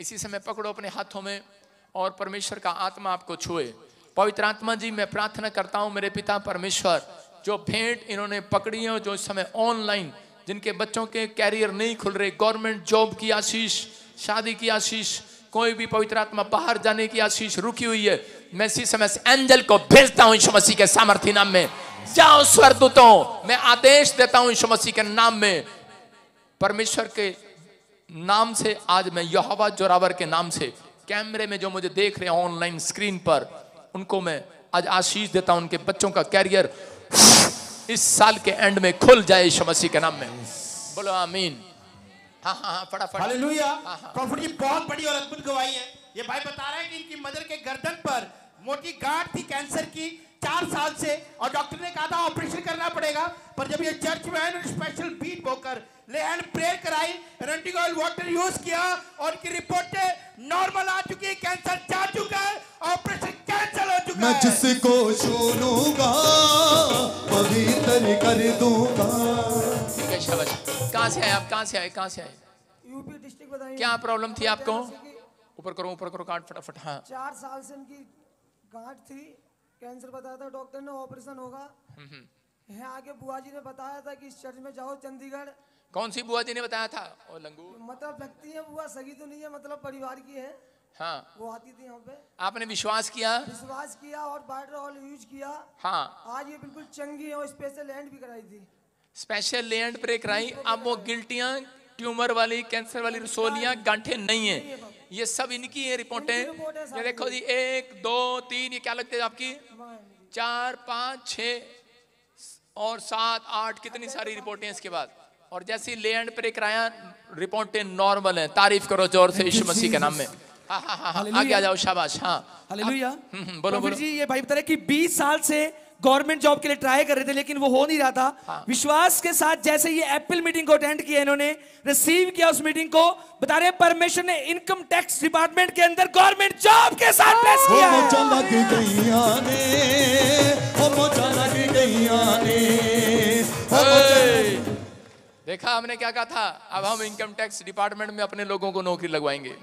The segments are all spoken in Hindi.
इसी समय पकड़ो अपने हाथों में और परमेश्वर का आत्मा आपको छुए। पवित्र आत्मा जी, मैं प्रार्थना करता हूं मेरे पिता परमेश्वर, जो भेंट इन्होंने पकड़ी है, जो इस समय ऑनलाइन जिनके बच्चों के कैरियर नहीं खुल रहे, गवर्नमेंट जॉब की आशीष, शादी की आशीष, कोई भी पवित्र आत्मा बाहर जाने की आशीष रुकी हुई है, मैं इसी समय एंजल को भेजता हूं यीशु मसीह के सामर्थ्य नाम में। जाओ स्वर्गदूतों, मैं आदेश देता हूं यीशु मसीह के नाम में, परमेश्वर के नाम से आज मैं यहोवा जोरावर के नाम से कैमरे में जो मुझे देख रहे हैं ऑनलाइन स्क्रीन पर, उनको मैं आज आशीष देता हूं। उनके बच्चों का कैरियर इस साल के एंड में खुल जाए यीशु मसीह के नाम में। बोलो आमीन। हाँ हाँ हाँ, फटाफट। हालेलुया। प्रॉफिट की बहुत बड़ी और अद्भुत गवाही है। ये भाई बता रहा है कि इनकी मदर के गर्दन पर मोटी गांठ थी कैंसर की 4 साल से, और डॉक्टर ने कहा था ऑपरेशन करना पड़ेगा, पर जब ये चर्च में आए स्पेशल बीट होकर ले हैंड प्रेयर कराई, एनोइंटिंग ऑयल वाटर यूज किया और की रिपोर्टें नॉर्मल आ चुकी है, कैंसर जा चुका है, ऑपरेशन कैंसिल हो चुका है। मैं जिसको छूलूंगा पवित्र कर दूंगा। ठीक है, शाबाश। कहाँ से आए आप? कहाँ से आए? कहाँ से आए? यूपी डिस्ट्रिक्ट बताइए। क्या प्रॉब्लम थी आपको? ऊपर करो, ऊपर करो, काट फटाफट। हाँ, 4 साल से इनकी गांठ थी, कैंसर बताया था डॉक्टर ने, ऑपरेशन होगा। यहाँ आके बुआ जी ने बताया था कि इस चर्च में जाओ चंडीगढ़। कौन सी बुआ जी ने बताया था? ओ लंगू, मतलब लगती है बुआ, सगी तो नहीं है, मतलब परिवार की है। हाँ, वो आती थी यहाँ पे, आपने विश्वास किया? विश्वास किया और वाटर ऑयल यूज किया। हाँ, आज ये बिल्कुल चंगी है और स्पेशल हैंड भी कराई थी। स्पेशल लैंड प्रे कराई। अब वो गिल्टियां, ट्यूमर वाली, कैंसर वाली रसोलियां, गांठें नहीं है, ये सब इनकी है रिपोर्टें। ये देखो जी, 1 2 3, ये क्या लगते हैं आपकी? 4 5 6 और 7 8, कितनी सारी रिपोर्टें इसके बाद। और जैसी लैंड प्रे कराया, रिपोर्टें नॉर्मल हैं। तारीफ करो जोर से यीशु मसीह के नाम में। हाँ हाँ हाँ, आगे आ जाओ, शाबाश। हाँ, हालेलुया। बोलो बोलो जी। ये भाई बता रहे कि 20 साल से गवर्नमेंट जॉब के लिए ट्राई कर रहे थे, लेकिन वो हो नहीं रहा था। हाँ। विश्वास के साथ जैसे ये एप्पल मीटिंग को अटेंड किया, इन्होंने रिसीव किया उस मीटिंग को, बता रहे परमेश्वर ने इनकम टैक्स डिपार्टमेंट के अंदर गवर्नमेंट जॉब के साथ ब्लेस किया है। देखा हमने क्या कहा था? अब हम इनकम टैक्स डिपार्टमेंट में अपने लोगों को नौकरी लगवाएंगे।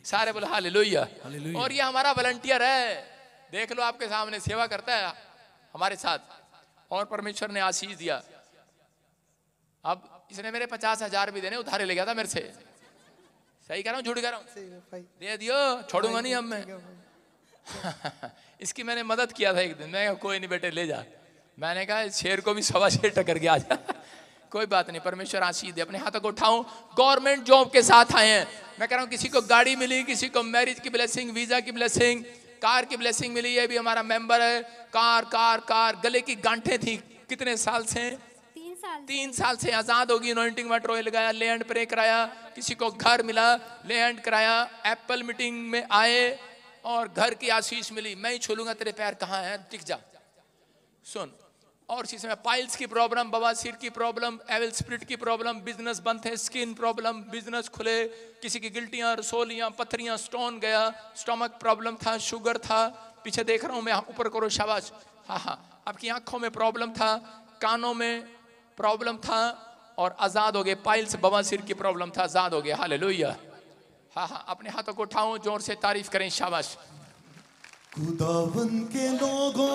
सारे बोले हालेलुया। और ये हमारा वॉलंटियर है, देख लो आपके सामने सेवा करता है हमारे साथ, और परमेश्वर ने आशीष दिया। अब इसने मेरे 50,000 भी देने उधारे ले गया था मेरे से। सही कह रहा हूँ, झूठ कह रहा हूँ? दे दियो, छोड़ूंगा नहीं अब मैं। इसकी मैंने मदद किया था एक दिन। मैं कोई नहीं बेटे, ले जा। मैंने कहा शेर को भी 1.25 शेर टक्कर के आ जा। कोई बात नहीं, परमेश्वर आशीष दे। अपने हाथों को उठाऊं, गवर्नमेंट जॉब के साथ आए हैं। मैं कह रहा हूं, किसी को गाड़ी मिली, किसी को मैरिज की ब्लेसिंग, वीजा की ब्लेसिंग, कार की ब्लेसिंग मिली। ये भी हमारा मेंबर है। Car car car. गले की गांठें थी, कितने साल से? 3 साल से आजाद होगी। अनॉइंटिंग वाटर ऑयल लगाया, लैंड प्रे कराया। किसी को घर मिला, लैंड कराया। एप्पल मीटिंग में आए और घर की आशीष मिली। मैं ही छूलूंगा तेरे पैर कहाँ है, टिक जा। सुन, और इसी समय पाइल्स की प्रॉब्लम, बवासीर की प्रॉब्लम, एविल स्पिरिट की प्रॉब्लम, बिजनेस बंद थे, स्किन प्रॉब्लम, बिजनेस खुले, किसी की गिल्टियां, रसोलियां, पथरियां, स्टोन गया, स्टमक प्रॉब्लम था, शुगर था। पीछे देख रहा हूं मैं, ऊपर करो, शाबाश। हाँ हाँ, आपकी आंखों में प्रॉब्लम था, कानों में प्रॉब्लम था, और आजाद हो गए। पाइल्स, बवासीर की प्रॉब्लम था, आजाद हो गए। हालेलुया। हाँ हाँ, अपने हाथों को उठाओ, जोर से तारीफ करें, शाबाश। खुदावन के लोगों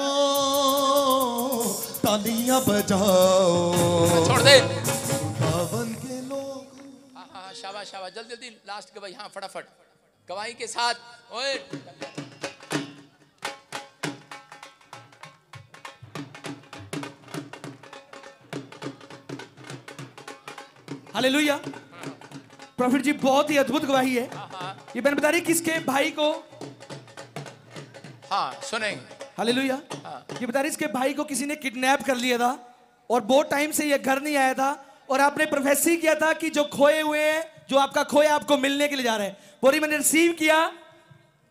तालियां बजाओ, छोड़ दे। खुदावन के लोग। हाँ हाँ, शाबाश शाबाश, जल्दी जल्दी लास्ट गवाही। हाँ, फटाफट गवाही के साथ। ओए, हालेलुया। प्रॉफिट जी, बहुत ही अद्भुत गवाही है। ये बहन बता रही किसके भाई को, हाँ सुनेंगे। हालेलुया। ये बता रही इसके भाई को किसी ने किडनैप कर लिया था, और बहुत टाइम से ये घर नहीं आया था, और आपने प्रोफेसी किया था कि जो खोए हुए हैं, जो आपका खोया आपको मिलने के लिए जा रहे हैं। बोरी मैंने रिसीव किया,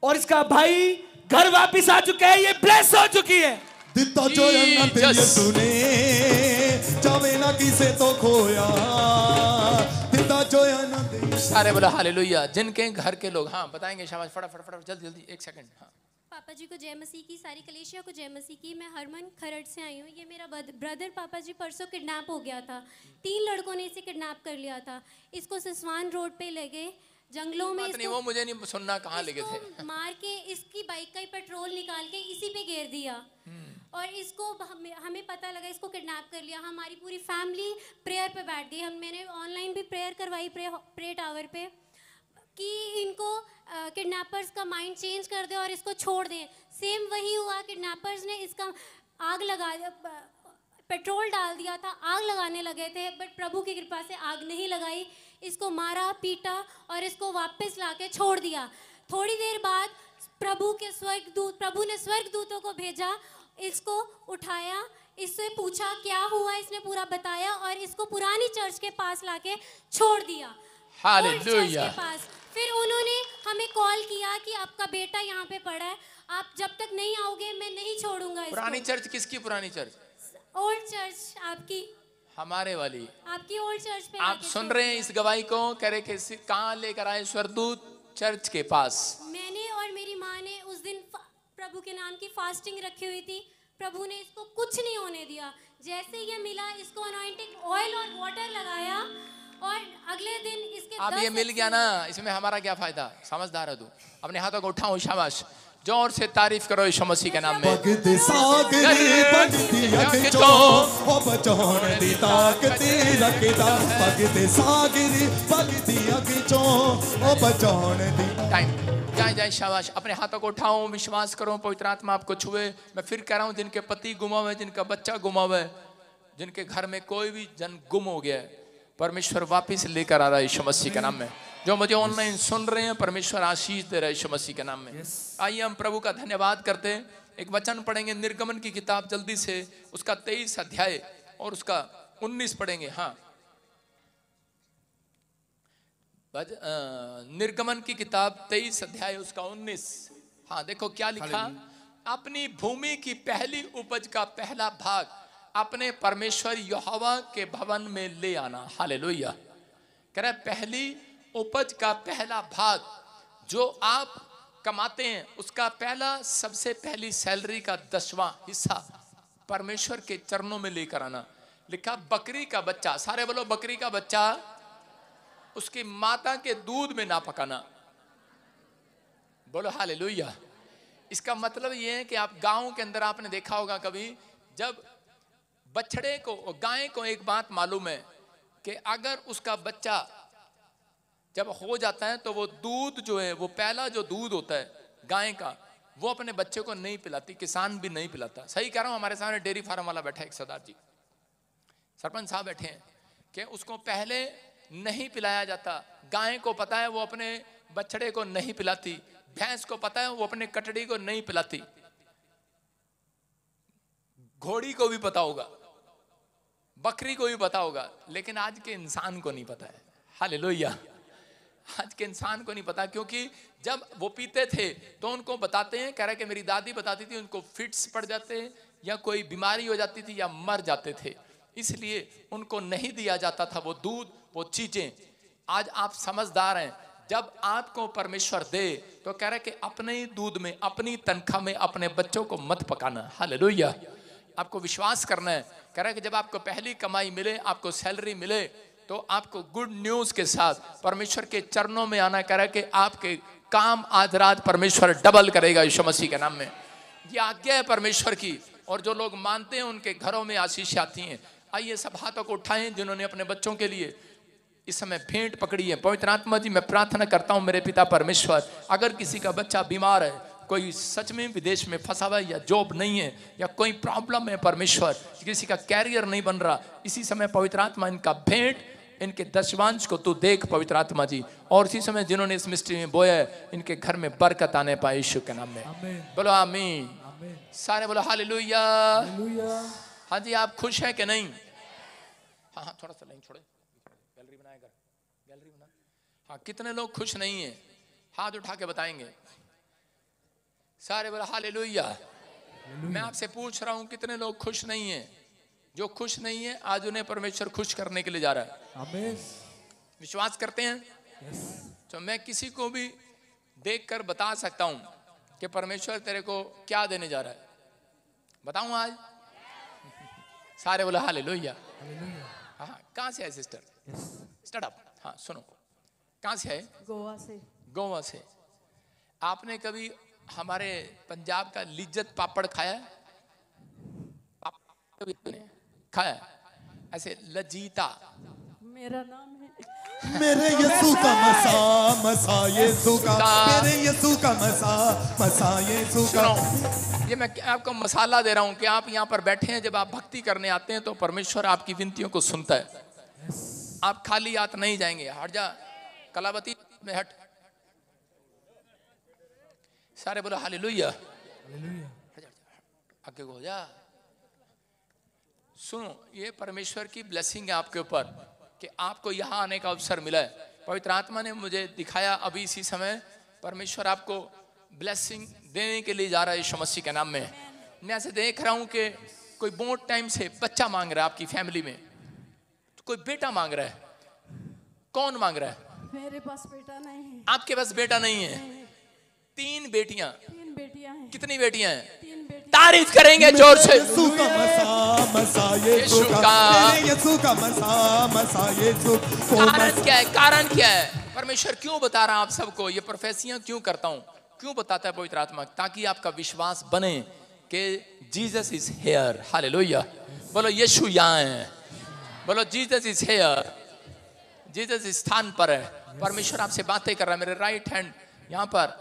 और इसका भाई घर वापिस आ चुका है। ये ब्लेस हो चुकी है। दिता जो तेरे सुने जावे ना किसे तो खोया, दिता जो सारे बोला हालेलुया। जिनके घर के लोग, हाँ बताएंगे, शाबाश, फटाफट फटाफट, जल्दी जल्दी, 1 सेकंड। हाँ, पापा जी को जय मसीह की, सारी कलेशिया को जय मसीह की। मैं हरमन खरड़ से आई हूँ। ये मेरा ब्रदर पापा जी परसों किडनैप हो गया था। 3 लड़कों ने इसे किडनैप कर लिया था। इसको सिसवान रोड पे ले गए, जंगलों में बात नहीं, वो मुझे नहीं सुनना कहाँ लेके थे। इसको मार के इसकी बाइक का ही पेट्रोल निकाल के इसी पे घेर दिया और इसको हमें पता लगा इसको किडनैप कर लिया। हमारी पूरी फैमिली प्रेयर पे बैठ गई। मैंने ऑनलाइन भी प्रेयर करवाई प्रे टावर पे कि इनको किडनैपर्स का माइंड चेंज कर दे और इसको छोड़ दें। सेम वही हुआ, किडनैपर्स ने इसका आग लगा पेट्रोल डाल दिया था, आग लगाने लगे थे, बट प्रभु की कृपा से आग नहीं लगाई। इसको मारा पीटा और इसको वापस लाके छोड़ दिया। थोड़ी देर बाद प्रभु ने स्वर्गदूतों को भेजा, इसको उठाया, इससे पूछा क्या हुआ, इसने पूरा बताया और इसको पुरानी चर्च के पास लाके छोड़ दिया। हालेलुया। के पास फिर उन्होंने हमें कॉल किया कि आपका बेटा यहाँ पे पड़ा है, आप जब तक नहीं आओगे मैं नहीं छोड़ूंगा इसको। पुरानी चर्च किसकी पुरानी चर्च? ओल्ड चर्च आपकी, हमारे वाली आपकी ओल्ड चर्च पे आप सुन रहे हैं इस गवाही को? कह रहे कि कहाँ लेकर आए? स्वर्गदूत चर्च के पास। मैंने और मेरी माँ ने उस दिन प्रभु के नाम की फास्टिंग रखी हुई थी। प्रभु ने इसको कुछ नहीं होने दिया। जैसे ये मिला, इसको अनॉइंटिंग ऑयल और वाटर लगाया और अगले दिन इसके अब ये मिल गया ना, इसमें हमारा क्या फायदा? समझदार है तू। अपने हाथों को उठाओ, शाबाश, जोर से तारीफ करो यीशु मसीह के नाम में। भगति सागरी भगति अगचो ओ बचाउण दी ताकत रखदा। भगति सागरी भगति अगचो ओ बचाउण दी। टाइम जाए जाए, शाबाश। अपने हाथों को उठाओ, विश्वास करो पवित्र आत्मा आपको छुए। मैं फिर कह रहा हूँ, जिनके पति गुमा हुए, जिनका बच्चा गुमा हुआ है, जिनके घर में कोई भी जन गुम हो गया है, परमेश्वर वापस लेकर आ रहा है यीशु मसीह के नाम में। जो मुझे ऑनलाइन सुन रहे हैं, परमेश्वर आशीष दे रहा है यीशु मसीह के नाम में। आइए हम प्रभु का धन्यवाद करते हैं। एक वचन पढ़ेंगे निर्गमन की किताब, जल्दी से उसका 23 अध्याय और उसका 19 पढ़ेंगे। हाँ, निर्गमन की किताब 23 अध्याय उसका 19। हाँ, देखो क्या लिखा। अपनी भूमि की पहली उपज का पहला भाग अपने परमेश्वर यहोवा के भवन में ले आना। हालेलुया। कह रहा है पहली उपज का पहला भाग जो आप कमाते हैं, उसका पहला सबसे पहली सैलरी का 10वां हिस्सा परमेश्वर के चरणों में लेकर आना। लिखा बकरी का बच्चा, सारे बोलो बकरी का बच्चा, उसकी माता के दूध में ना पकाना। बोलो हालेलुया। इसका मतलब ये है कि आप गांव के अंदर आपने देखा होगा कभी, जब बछड़े को, गाय को एक बात मालूम है कि अगर उसका बच्चा जब हो जाता है तो वो दूध जो है, वो पहला जो दूध होता है गाय का, वो अपने बच्चे को नहीं पिलाती, किसान भी नहीं पिलाता। सही कह रहा हूं? हमारे सामने डेयरी फार्म वाला बैठा है, एक सरदार जी, सरपंच साहब बैठे हैं, कि उसको पहले नहीं पिलाया जाता। गाय को पता है वो अपने बछड़े को नहीं पिलाती, भैंस को पता है वो अपने कटड़ी को नहीं पिलाती, घोड़ी को भी पता होगा, बकरी को भी पता होगा, लेकिन आज के इंसान को नहीं पता है। हालेलुया। आज के इंसान को नहीं पता, क्योंकि जब वो पीते थे तो उनको बताते हैं, कह रहा है कि मेरी दादी बताती थी, उनको फिट्स पड़ जाते या कोई बीमारी हो जाती थी या मर जाते थे, इसलिए उनको नहीं दिया जाता था वो दूध, वो चीजें। आज आप समझदार हैं, जब आपको परमेश्वर दे तो कह रहा है कि अपने ही दूध में, अपनी तनख्वाह में अपने बच्चों को मत पकाना। हालेलुया। आपको विश्वास करना है। कह रहा है कि जब आपको पहली कमाई मिले, आपको सैलरी मिले, तो आपको गुड न्यूज के साथ परमेश्वर के चरणों में आना। कह रहा है कि आपके काम आज रात परमेश्वर डबल करेगा यीशु मसीह के नाम में। ये आज्ञा है परमेश्वर की, और जो लोग मानते हैं उनके घरों में आशीष आती हैं। आइए सब हाथों को उठाएं जिन्होंने अपने बच्चों के लिए इस समय भेंट पकड़ी है। पवित्र आत्मा जी, मैं प्रार्थना करता हूं मेरे पिता परमेश्वर, अगर किसी का बच्चा बीमार है, कोई सच में विदेश में फंसा हुआ है, या जॉब नहीं है, या कोई प्रॉब्लम है परमेश्वर, किसी का कैरियर नहीं बन रहा, इसी समय पवित्र आत्मा इनका भेंट, इनके दशवांश को तू देख पवित्र आत्मा जी। और इसी समय जिन्होंने इस मिस्ट्री में बोया है, इनके घर में बरकत आने पाए यीशु के नाम में। बोलो आमीन। सारे बोलो हालेलुया। हाँ जी, आप खुश हैं कि नहीं? हाँ हाँ, थोड़ा सा लाइन छोड़े, गैलरी बनाएगा, गैलरी बना। हाँ, कितने लोग खुश नहीं है? हाथ उठा के बताएंगे। सारे बोलो हालेलुया। मैं आपसे पूछ रहा हूं, कितने लोग खुश नहीं है? जो खुश नहीं है, आज उन्हें परमेश्वर खुश करने के लिए जा रहा है। आमीन। विश्वास करते हैं? तो मैं किसी को भी देखकर बता सकता हूं कि परमेश्वर तेरे को क्या देने जा रहा है। बताऊं आज? सारे बोलो हालेलुया। हाँ, कहाँ से है सिस्टर? Start up. हाँ सुनो, कहाँ से है? गोवा से। गोवा से। आपने कभी हमारे पंजाब का लिज्जत पापड़ खाया है? कभी आपने खाया है? ऐसे लजीता। मेरा नाम है। मेरे यीशु का मसा मसा यीशु का, मेरे यीशु का मसा मसा यीशु का। ये मैं आपको मसाला दे रहा हूं कि आप यहाँ पर बैठे हैं, जब आप भक्ति करने आते हैं तो परमेश्वर आपकी विनतियों को सुनता है। आप खाली हाथ नहीं जाएंगे। हट जा कलावती में, हट। सारे बोलो हालेलुया। आगे को हो जा। सुनो, ये परमेश्वर की ब्लेसिंग है आपके ऊपर कि आपको यहाँ आने का अवसर मिला है। पवित्र आत्मा ने मुझे दिखाया अभी इसी समय, परमेश्वर आपको ब्लेसिंग देने के लिए जा रहा है यीशु मसीह के नाम में। मैं ऐसे देख रहा हूँ कि कोई बहुत टाइम से बच्चा मांग रहा है आपकी फैमिली में, कोई बेटा मांग रहा है। कौन मांग रहा है? मेरे पास बेटा नहीं है। आपके पास बेटा नहीं है? 3 बेटियां। 3 बेटियां हैं। कितनी बेटियां हैं? 3 बेटियां। तारीफ करेंगे जोर से। यीशु का मसा मसा यीशु का, मेरे यीशु का मसा मसा यीशु। कारण क्या है? कारण क्या है? परमेश्वर क्यों बता रहा है आप सबको? ये प्रोफेसियां क्यों करता हूं? क्यों बताता है पवित्र आत्मा? ताकि आपका विश्वास बने कि जीसस इज हियर। हालेलुया। बोलो यीशु यहाँ है। बोलो जीसस इज हियर। जीसस इस स्थान पर है। परमेश्वर आपसे बातें कर रहा है। मेरे राइट हैंड यहाँ पर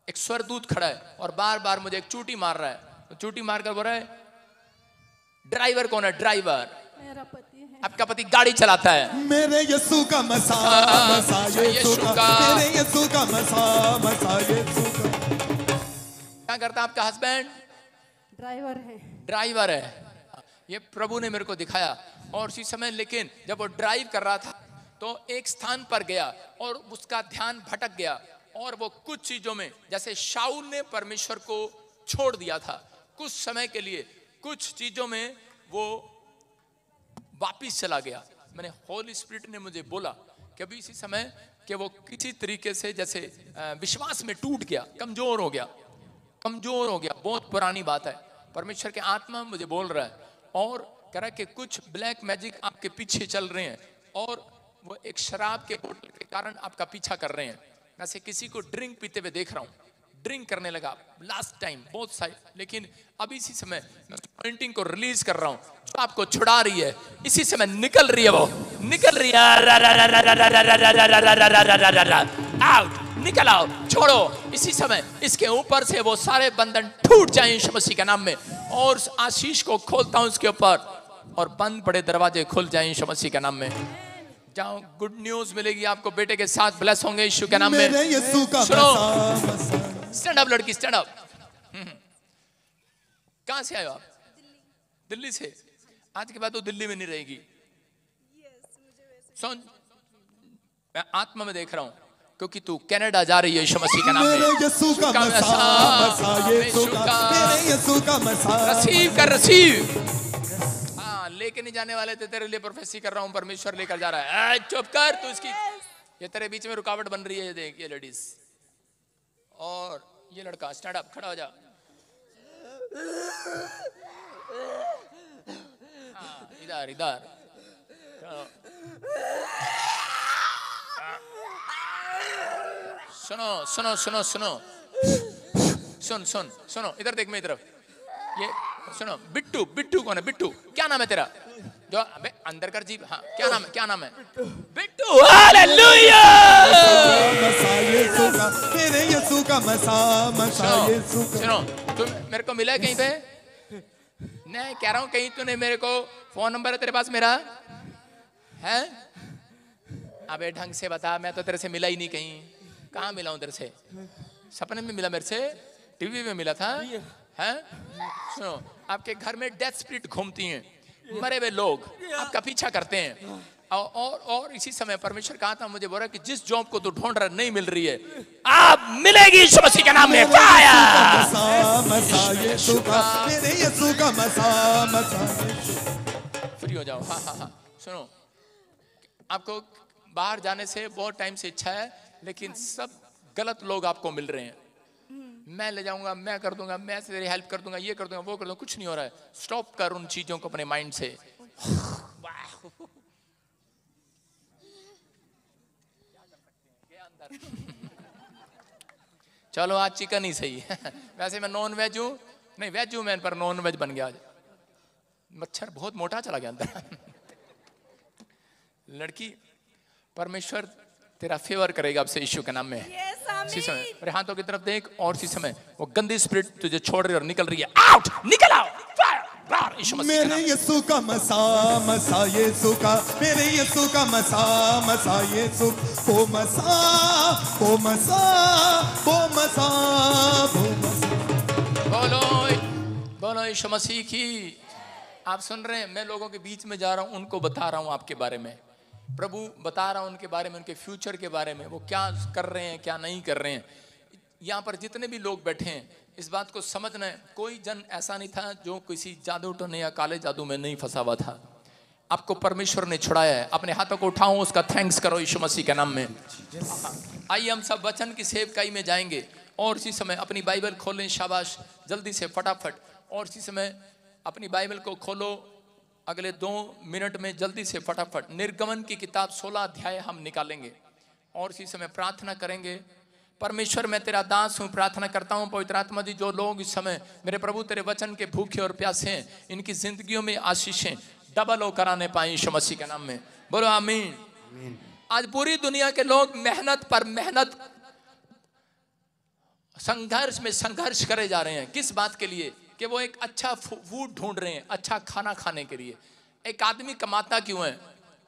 एक स्वरदूत खड़ा है और बार बार मुझे एक चूटी मार रहा है। तो चूटी मारकर बोल रहा है, ड्राइवर कौन है? ड्राइवर मेरा पति है। आपका पति गाड़ी चलाता है। मेरे यीशु का मसा मसा यीशु का, मेरे यीशु का मसा मसा यीशु का। क्या करता है आपका हस्बैंड? ड्राइवर है। ड्राइवर है। ये प्रभु ने मेरे को दिखाया। और उसी समय लेकिन जब वो ड्राइव कर रहा था तो एक स्थान पर गया और उसका ध्यान भटक गया और वो कुछ चीजों में, जैसे शाऊल ने परमेश्वर को छोड़ दिया था, कुछ समय के लिए कुछ चीजों में वो वापिस चला गया। मैंने होली स्पिरिट ने मुझे बोला कि अभी इसी समय कि वो किसी तरीके से जैसे विश्वास में टूट गया, कमजोर हो गया, कमजोर हो गया। बहुत पुरानी बात है। परमेश्वर के आत्मा मुझे बोल रहा है और कह रहा है कि कुछ ब्लैक मैजिक आपके पीछे चल रहे हैं और वो एक शराब के बोतल के कारण आपका पीछा कर रहे हैं। वैसे किसी को ड्रिंक पीते हुए देख रहा हूँ, ड्रिंक करने लगा लास्ट टाइम बहुत सारे, लेकिन अभी इसी समय मैं पॉइंटिंग को रिलीज कर रहा हूँ जो आपको छुड़ा रही है। इसी समय निकल रही है, वो निकल रही है। आउट, निकल आओ, छोड़ो। इसी समय इसके ऊपर से वो सारे बंधन टूट जाए यीशु मसीह के नाम में। और आशीष को खोलता हूँ इसके ऊपर और बंद पड़े दरवाजे खुल जाए यीशु मसीह के नाम में। जाओ, गुड न्यूज मिलेगी आपको, बेटे के साथ ब्लेस होंगे यीशु के नाम में। सुनो, स्टैंड अप लड़की, स्टैंड अप। कहां से आए हो आप? दिल्ली से। आज के बाद तो दिल्ली में नहीं रहेगी। सुन, मैं आत्मा में देख रहा हूं क्योंकि तू कनाडा जा रही है यीशु मसीह के नाम में। रिसीव कर, रिसीव। लेके नहीं जाने वाले थे, तेरे लिए प्रोफेसी कर रहा हूं, परमेश्वर लेकर जा रहा है। चुप कर तू, इसकी ये तेरे बीच में रुकावट बन रही है। देख ये लेडीज और ये लड़का, स्टैंड अप, खड़ा हो जा। इधर इधर सुनो सुनो सुनो सुनो सुन सुन सुनो, इधर देख मेरी तरफ। ये सुनो, बिट्टू, बिट्टू कौन है? बिट्टू, क्या नाम है तेरा? जो अबे अंदर कर जीप। हाँ, क्या नाम है? क्या नाम है? बिट्टू। हालेलुया। मेरे यीशु का मसा मसा यीशु का। सुनो, तुम मेरे को मिला है कहीं पे? मैं कह रहा हूँ कहीं तूने मेरे को, फोन नंबर है तेरे पास मेरा? है? अबे ढंग से बता, मैं तो तेरे से मिला ही नहीं कहीं। कहाँ मिला हूँ तेरे से? सपने में मिला मेरे से? टीवी में मिला था? हैं? सुनो, आपके घर में डेथ स्पिरिट घूमती हैं, मरे हुए लोग आपका पीछा करते हैं। और इसी समय परमेश्वर कहा था मुझे, बोला कि जिस जॉब को तू ढूंढ रहा नहीं मिल रही है, आप मिलेगी यीशु मसीह के नाम में। फ्री हो जाओ। हाँ हाँ हाँ। सुनो, आपको बाहर जाने से बहुत टाइम से इच्छा है, लेकिन सब गलत लोग आपको मिल रहे हैं। मैं ले जाऊंगा, मैं कर दूंगा, मैं तेरी हेल्प कर दूंगा, ये कर दूंगा, वो कर दूंगा, कुछ नहीं हो रहा है। स्टॉप कर उन चीजों को अपने माइंड से। चलो आज चिकन ही सही है। वैसे मैं नॉन वेज हूँ, नहीं वेज हूँ मैं, पर नॉन वेज बन गया आज। मच्छर बहुत मोटा चला गया अंदर। लड़की, परमेश्वर तेरा फेवर करेगा आपसे यीशु के नाम में। इसी समय मेरे हाथों की तरफ देख, और इसी समय वो गंदी स्पिरिट तुझे छोड़ रही और निकल रही है। आउट, निकल आओ। मेरे यीशु का मसा मसा यीशु का, मेरे यीशु का मसा मसा यीशु, वो मसा वो मसा वो मसा वो मसा। बोलो बोलो यीशु मसीह की। आप सुन रहे हैं, मैं लोगों के बीच में जा रहा हूं, उनको बता रहा हूं आपके बारे में। प्रभु बता रहा हूं उनके बारे में, उनके फ्यूचर के बारे में, वो क्या कर रहे हैं क्या नहीं कर रहे हैं। यहाँ पर जितने भी लोग बैठे हैं, इस बात को समझना है, कोई जन ऐसा नहीं था जो किसी जादू टोने या काले जादू में नहीं फंसा हुआ था। आपको परमेश्वर ने छुड़ाया है। अपने हाथों को उठाओ, उसका थैंक्स करो यीशु मसीह के नाम में। आइए हम सब वचन की सेवकाई में जाएंगे, और इसी समय अपनी बाइबल खोलें। शाबाश, जल्दी से फटाफट। और इसी समय अपनी बाइबल को खोलो, अगले 2 मिनट में जल्दी से फटाफट। निर्गमन की किताब 16 अध्याय हम निकालेंगे, और इसी समय प्रार्थना करेंगे। परमेश्वर, मैं तेरा दास हूँ, प्रार्थना करता हूँ पवित्र आत्मा जी, जो लोग इस समय मेरे प्रभु तेरे वचन के भूखे और प्यासे हैं, इनकी जिंदगियों में आशीषें डबल हो कराने पाए यीशु मसीह के नाम में। बोलो आमीन। आज पूरी दुनिया के लोग मेहनत पर मेहनत, संघर्ष में संघर्ष करे जा रहे हैं। किस बात के लिए? कि वो एक अच्छा फूड ढूंढ रहे हैं, अच्छा खाना खाने के लिए। एक आदमी कमाता क्यों है?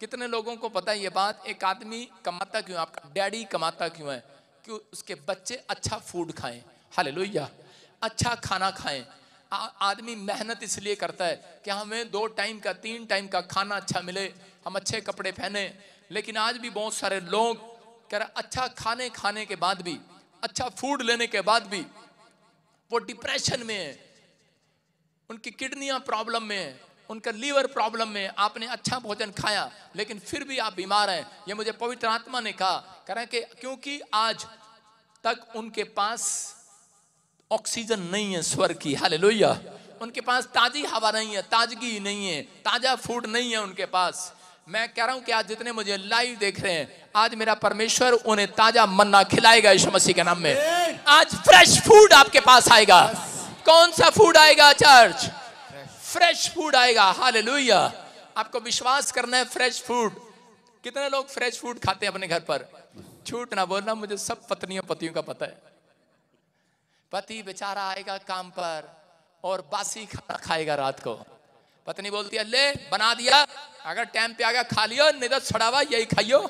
कितने लोगों को पता है ये बात? एक आदमी कमाता क्यों? आपका डैडी कमाता क्यों है? कि उसके बच्चे अच्छा फूड खाएं। हालेलुया, अच्छा खाना खाएं। आदमी मेहनत इसलिए करता है कि हमें 2 टाइम का 3 टाइम का खाना अच्छा मिले, हम अच्छे कपड़े पहने। लेकिन आज भी बहुत सारे लोग कह रहे अच्छा खाने के बाद भी, अच्छा फूड लेने के बाद भी वो डिप्रेशन में है, उनकी किडनियां प्रॉब्लम में है, उनका लीवर प्रॉब्लम में। आपने अच्छा भोजन खाया लेकिन फिर भी आप बीमार हैं। ये मुझे पवित्र आत्मा ने कहा, कह रहे कि क्योंकि आज तक उनके पास ऑक्सीजन नहीं है स्वर्ग की। हालेलुया। उनके पास ताजी हवा नहीं है, ताजगी नहीं है, ताजा फूड नहीं है उनके पास। मैं कह रहा हूं कि आज जितने मुझे लाइव देख रहे हैं, आज मेरा परमेश्वर उन्हें ताजा मन्ना खिलाएगा यीशु मसीह के नाम में। आज फ्रेश फूड आपके पास आएगा। कौन सा फूड आएगा चर्च? फ्रेश फूड आएगा। हालेलुया। आपको विश्वास करना है, फ्रेश फूड। कितने लोग फ्रेश फूड खाते हैं अपने घर पर? झूठ ना बोलना, मुझे सब पत्नियों पतियों का पता है। पति बेचारा आएगा काम पर और बासी खाना खाएगा रात को। पत्नी बोलती है ले बना दिया, अगर टाइम पे आ गया खा लियो, नहीं तो छड़ावा यही खाइयो।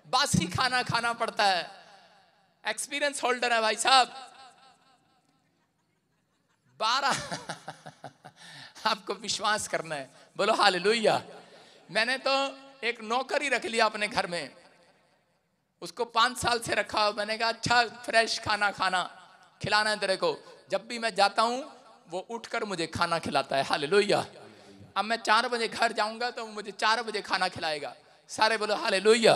बासी खाना खाना पड़ता है। एक्सपीरियंस होल्डर है भाई साहब। 12 आपको विश्वास करना है। बोलो हालेलुया। मैंने तो एक नौकर ही रख लिया अपने घर में, उसको 5 साल से रखा। मैंने कहा अच्छा फ्रेश खाना खाना खिलाना है तेरे को। जब भी मैं जाता हूं वो उठकर मुझे खाना खिलाता है। हालेलुया। अब मैं 4 बजे घर जाऊंगा तो मुझे 4 बजे खाना खिलाएगा। सारे बोलो हालेलुया।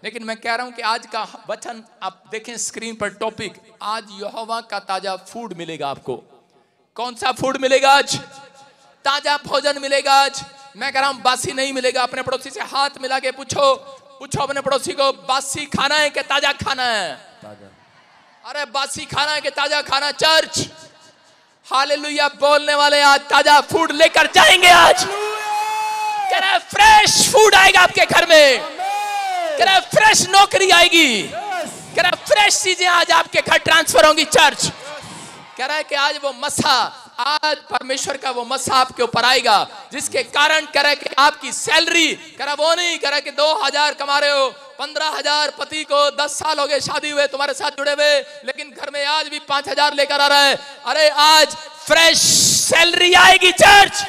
लेकिन मैं कह रहा हूं कि आज का वचन आप देखें स्क्रीन पर, टॉपिक आज यहोवा का ताजा फूड मिलेगा आपको। कौन सा फूड मिलेगा आज? ताजा भोजन मिलेगा आज। मैं कह रहा हूं बासी नहीं मिलेगा। अपने पड़ोसी से हाथ मिला के पूछो अपने पड़ोसी को, बासी खाना है कि ताजा खाना है? ताजा। अरे बासी खाना है कि ताजा खाना? चर्च हालेलुया बोलने वाले आज ताजा फूड लेकर जाएंगे। आज कह रहा है फ्रेश फूड आएगा आपके घर में। कह रहा है फ्रेश नौकरी आएगी। कह रहा है फ्रेश चीजें आज आपके घर ट्रांसफर होंगी। चर्च कह रहा है कि आज वो मसा, आज परमेश्वर का वो मसा आपके ऊपर आएगा, जिसके कारण कह रहा है कि आपकी सैलरी, कह रहा वो नहीं कह रहा कि 2000 कमा रहे हो, 15,000 पति को 10 साल हो गए शादी हुए तुम्हारे साथ जुड़े हुए, लेकिन घर में आज भी 5,000 लेकर आ रहा है। अरे आज फ्रेश सैलरी आएगी चर्च।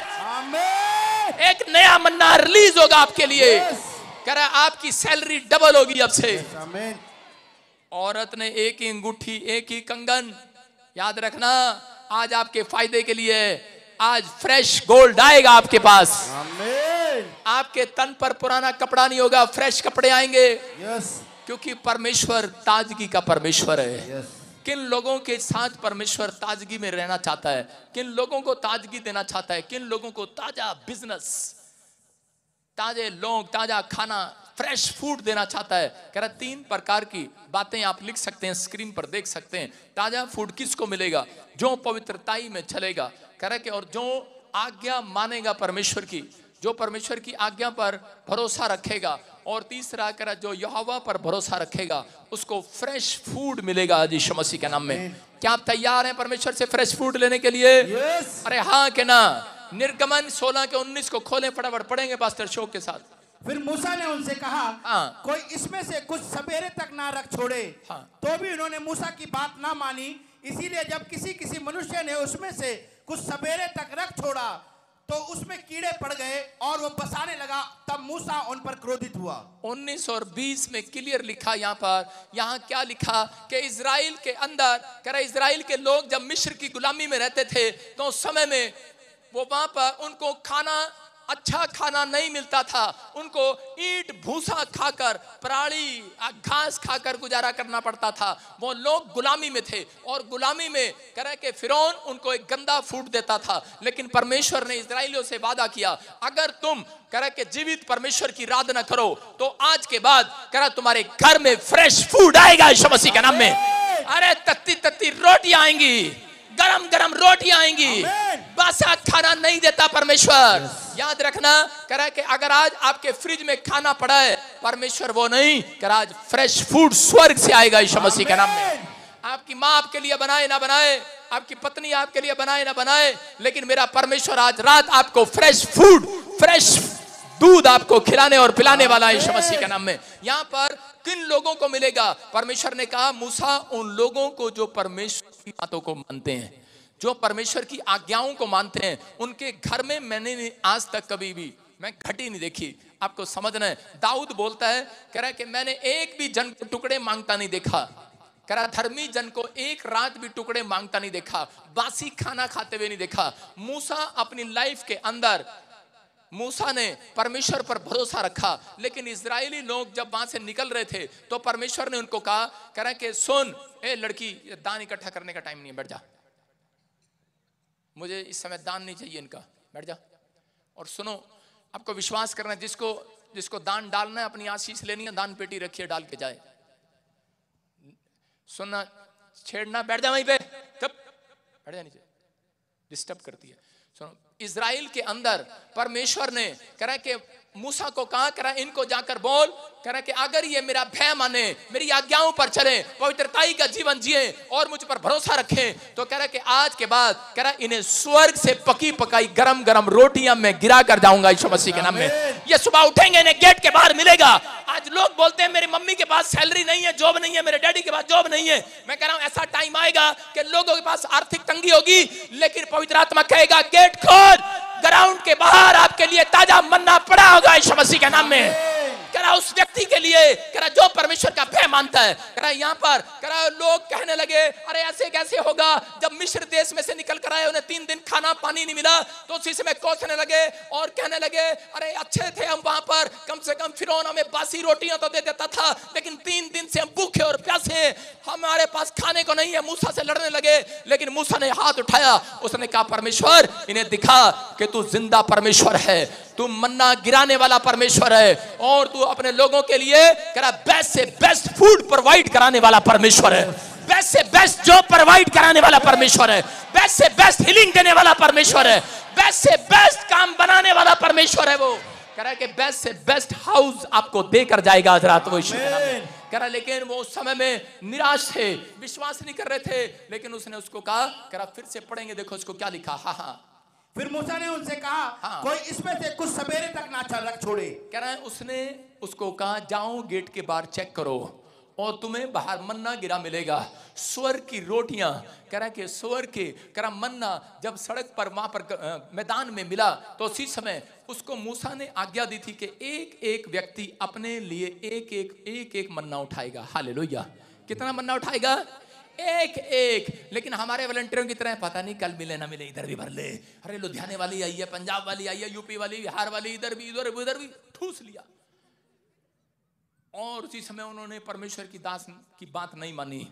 एक नया मन्ना रिलीज होगा आपके लिए। कह रहा है आपकी सैलरी डबल होगी अब से। औरत ने एक ही अंगूठी, एक ही कंगन, याद रखना आज आपके फायदे के लिए। आज फ्रेश गोल्ड आएगा आपके पास। आपके तन पर पुराना कपड़ा नहीं होगा, फ्रेश कपड़े आएंगे। क्योंकि परमेश्वर ताजगी का परमेश्वर है। किन लोगों के साथ परमेश्वर ताजगी में रहना चाहता है? किन लोगों को ताजगी देना चाहता है? किन लोगों को ताजा बिजनेस, ताजे लोग ताजा खाना फ्रेश फूड देना चाहता है। कह रहा 3 प्रकार की बातें आप लिख सकते हैं, स्क्रीन पर देख सकते हैं। ताजा फूड किसको मिलेगा? जो पवित्रताई में चलेगा। कह रहा कि और जो आज्ञा मानेगा परमेश्वर की, जो परमेश्वर की आज्ञा पर भरोसा रखेगा। और तीसरा कह रहा जो यहोवा पर भरोसा रखेगा उसको फ्रेश फूड मिलेगा यीशु मसीह के नाम में। क्या आप तैयार हैं परमेश्वर से फ्रेश फूड लेने के लिए? अरे हाँ के ना? निर्गमन 16 के 19 को खोलें, फटाफट पढ़ेंगे पास्टर शोक के साथ। फिर मूसा ने उनसे कहा, हाँ। कोई इसमें से कुछ सवेरे तक ना रख छोड़े। हाँ। तो भी उन्होंने मूसा की बात ना मानी। इसीलिए जब किसी मनुष्य ने उसमें से कुछ सवेरे तक रख छोड़ा तो उसमें कीड़े पड़ गए और वो बसाने लगा। तब मूसा उन पर क्रोधित हुआ। 19 और 20 में क्लियर लिखा यहाँ पर। यहाँ क्या लिखा कि इजराइल के अंदर, कह रहा इजराइल के लोग जब मिस्र की गुलामी में रहते थे तो उस समय में वो वहां पर उनको खाना, अच्छा खाना नहीं मिलता था। उनको ईंट भूसा खाकर, पराली घास खाकर गुजारा करना पड़ता था। वो लोग गुलामी में थे और गुलामी में कह रहे कि फिरौन उनको एक गंदा फूड देता था। लेकिन परमेश्वर ने इजराइलियों से वादा किया, अगर तुम कह रहे कि जीवित परमेश्वर की आराधना करो तो आज के बाद कह रहा तुम्हारे घर में फ्रेश फूड आएगा यीशु मसीह के नाम में। अरे तत्ती तत्ती रोटियां आएंगी, गरम गरम रोटियां आएंगी, बासा खाना नहीं देता परमेश्वर। याद रखना कह रहा है कि अगर आज आपके फ्रिज में खाना पड़ा है, परमेश्वर वो नहीं कह रहा, आज फ्रेश फूड स्वर्ग से आएगा यीशु मसीह के नाम में। आपकी माँ आपके लिए बनाए ना बनाए, आपकी पत्नी आपके लिए बनाए ना बनाए, लेकिन मेरा परमेश्वर आज रात आपको फ्रेश फूड, फ्रेश दूध आपको खिलाने और पिलाने वाला है यीशु मसीह के नाम में। यहाँ पर किन लोगों को मिलेगा? परमेश्वर ने कहा मूसा उन लोगों को जो परमेश्वर की बातों को मानते हैं, जो परमेश्वर की आज्ञाओं को मानते हैं, उनके घर में मैंने आज तक कभी भी मैं घटी नहीं देखी। आपको समझना है, दाऊद बोलता है, कह रहा है कि मैंने एक भी जन को टुकड़े मांगता नहीं देखा। कह रहा धर्मी जन को एक रात भी टुकड़े मांगता नहीं देखा, बासी खाना खाते हुए नहीं देखा। मूसा अपनी लाइफ के अंदर, मूसा ने परमेश्वर पर भरोसा रखा। लेकिन इजरायली लोग जब वहां से निकल रहे थे तो परमेश्वर ने उनको कहा, कह रहा कि सुन ए लड़की, दान इकट्ठा करने का टाइम नहीं है, बैठ जा, मुझे इस समय दान नहीं चाहिए इनका, बैठ जा। और सुनो, आपको विश्वास करना है, जिसको दान डालना है अपनी आशीष लेनी है, दान पेटी रखिए, डाल के जाए। सुनना, छेड़ना, बैठ जा वहीं पे, तब बैठ जा नीचे, डिस्टर्ब करती है। सुनो, इजराइल के अंदर परमेश्वर ने कह रहा कि मूसा को कहा, कह रहा इनको जाकर बोल, कह रहा कि अगर ये मेरा भय माने, मेरी आज्ञाओं पर चले, पवित्रताई का जीवन जिए और मुझ पर भरोसा रखें, तो कह रहा कि आज के बाद कह रहा इन्हें स्वर्ग से पकी पकाई गरम गरम रोटियां मैं गिरा कर जाऊंगा यीशु मसीह के नाम में। ये सुबह उठेंगे, इन्हें गेट के बाहर मिलेगा। आज लोग बोलते हैं मेरी मम्मी के पास सैलरी नहीं है, जॉब नहीं है, मेरे डैडी के पास जॉब नहीं है। मैं कह रहा हूं ऐसा टाइम आएगा कि लोगों के पास आर्थिक तंगी होगी, लेकिन पवित्र आत्मा कहेगा गेट खोल, ग्राउंड के बाहर आपके लिए ताजा मन्ना पड़ा होगा यीशु मसीह के नाम में। कह रहा उस व्यक्ति के लिए, कह रहा जो परमेश्वर का भय मानता है। कह रहा यहाँ पर कह रहा लोग कहने लगे, अरे ऐसे कैसे होगा, जब मिस्र देश में से निकल कर आए उन्हें 3 दिन खाना पानी नहीं मिला, तो उसी समय कोसने लगे और कहने लगे, अरे अच्छे थे हम वहां पर, कम से कम फिरौन हमें बासी रोटियां तो दे देता था, लेकिन 3 दिन से हम भूखे और प्यासे हैं, हमारे पास खाने को नहीं है। मूसा से लड़ने लगे, लेकिन मूसा ने हाथ उठाया, उसने कहा परमेश्वर इन्हें दिखा कि तू जिंदा परमेश्वर है, तू मन्ना गिराने वाला परमेश्वर है, और तू अपने लोगों के लिए कह रहा बेस्ट से बेस्ट फूड प्रोवाइड कराने वाला परमेश्वर है, बेस्ट से बेस्ट जॉब प्रोवाइड कराने वाला परमेश्वर है, बेस्ट से बेस्ट हीलिंग देने वाला परमेश्वर है, बेस्ट से बेस्ट काम बनाने वाला परमेश्वर है। वो कह रहा है कि बेस्ट से बेस्ट हाउस आपको देकर जाएगा आज रात वो ईश्वर के नाम में। कह रहा लेकिन वो उस समय में निराश थे, विश्वास नहीं कर रहे थे, लेकिन उसने उसको कहा, कह रहा फिर से पढ़ेंगे, देखो उसको क्या लिखा। हाँ हाँ, फिर मूसा ने उनसे कहा, हाँ। कोई इसमें से कुछ सवेरे तक ना रख छोड़े। कह रहा है उसने उसको कहा जाओ गेट के बाहर चेक करो और तुम्हें बाहर मन्ना गिरा मिलेगा, स्वर्ग की रोटियां। कह रहा कि स्वर्ग के, कह रहा मन्ना जब सड़क पर वहां पर मैदान में मिला तो उसी समय उसको मूसा ने आज्ञा दी थी कि एक एक व्यक्ति अपने लिए एक एक मन्ना उठाएगा। हालेलुया। कितना मन्ना उठाएगा? एक एक। लेकिन हमारे वॉलंटियरों की तरह पता नहीं कल मिले ना मिले, इधर भी भर ले, अरे लुधियाने वाली आई है, पंजाब वाली आई है, यूपी वाली, बिहार वाली, इधर भी उधर भी ठूस लिया। और उसी समय उन्होंने परमेश्वर की दास की बात नहीं मानी,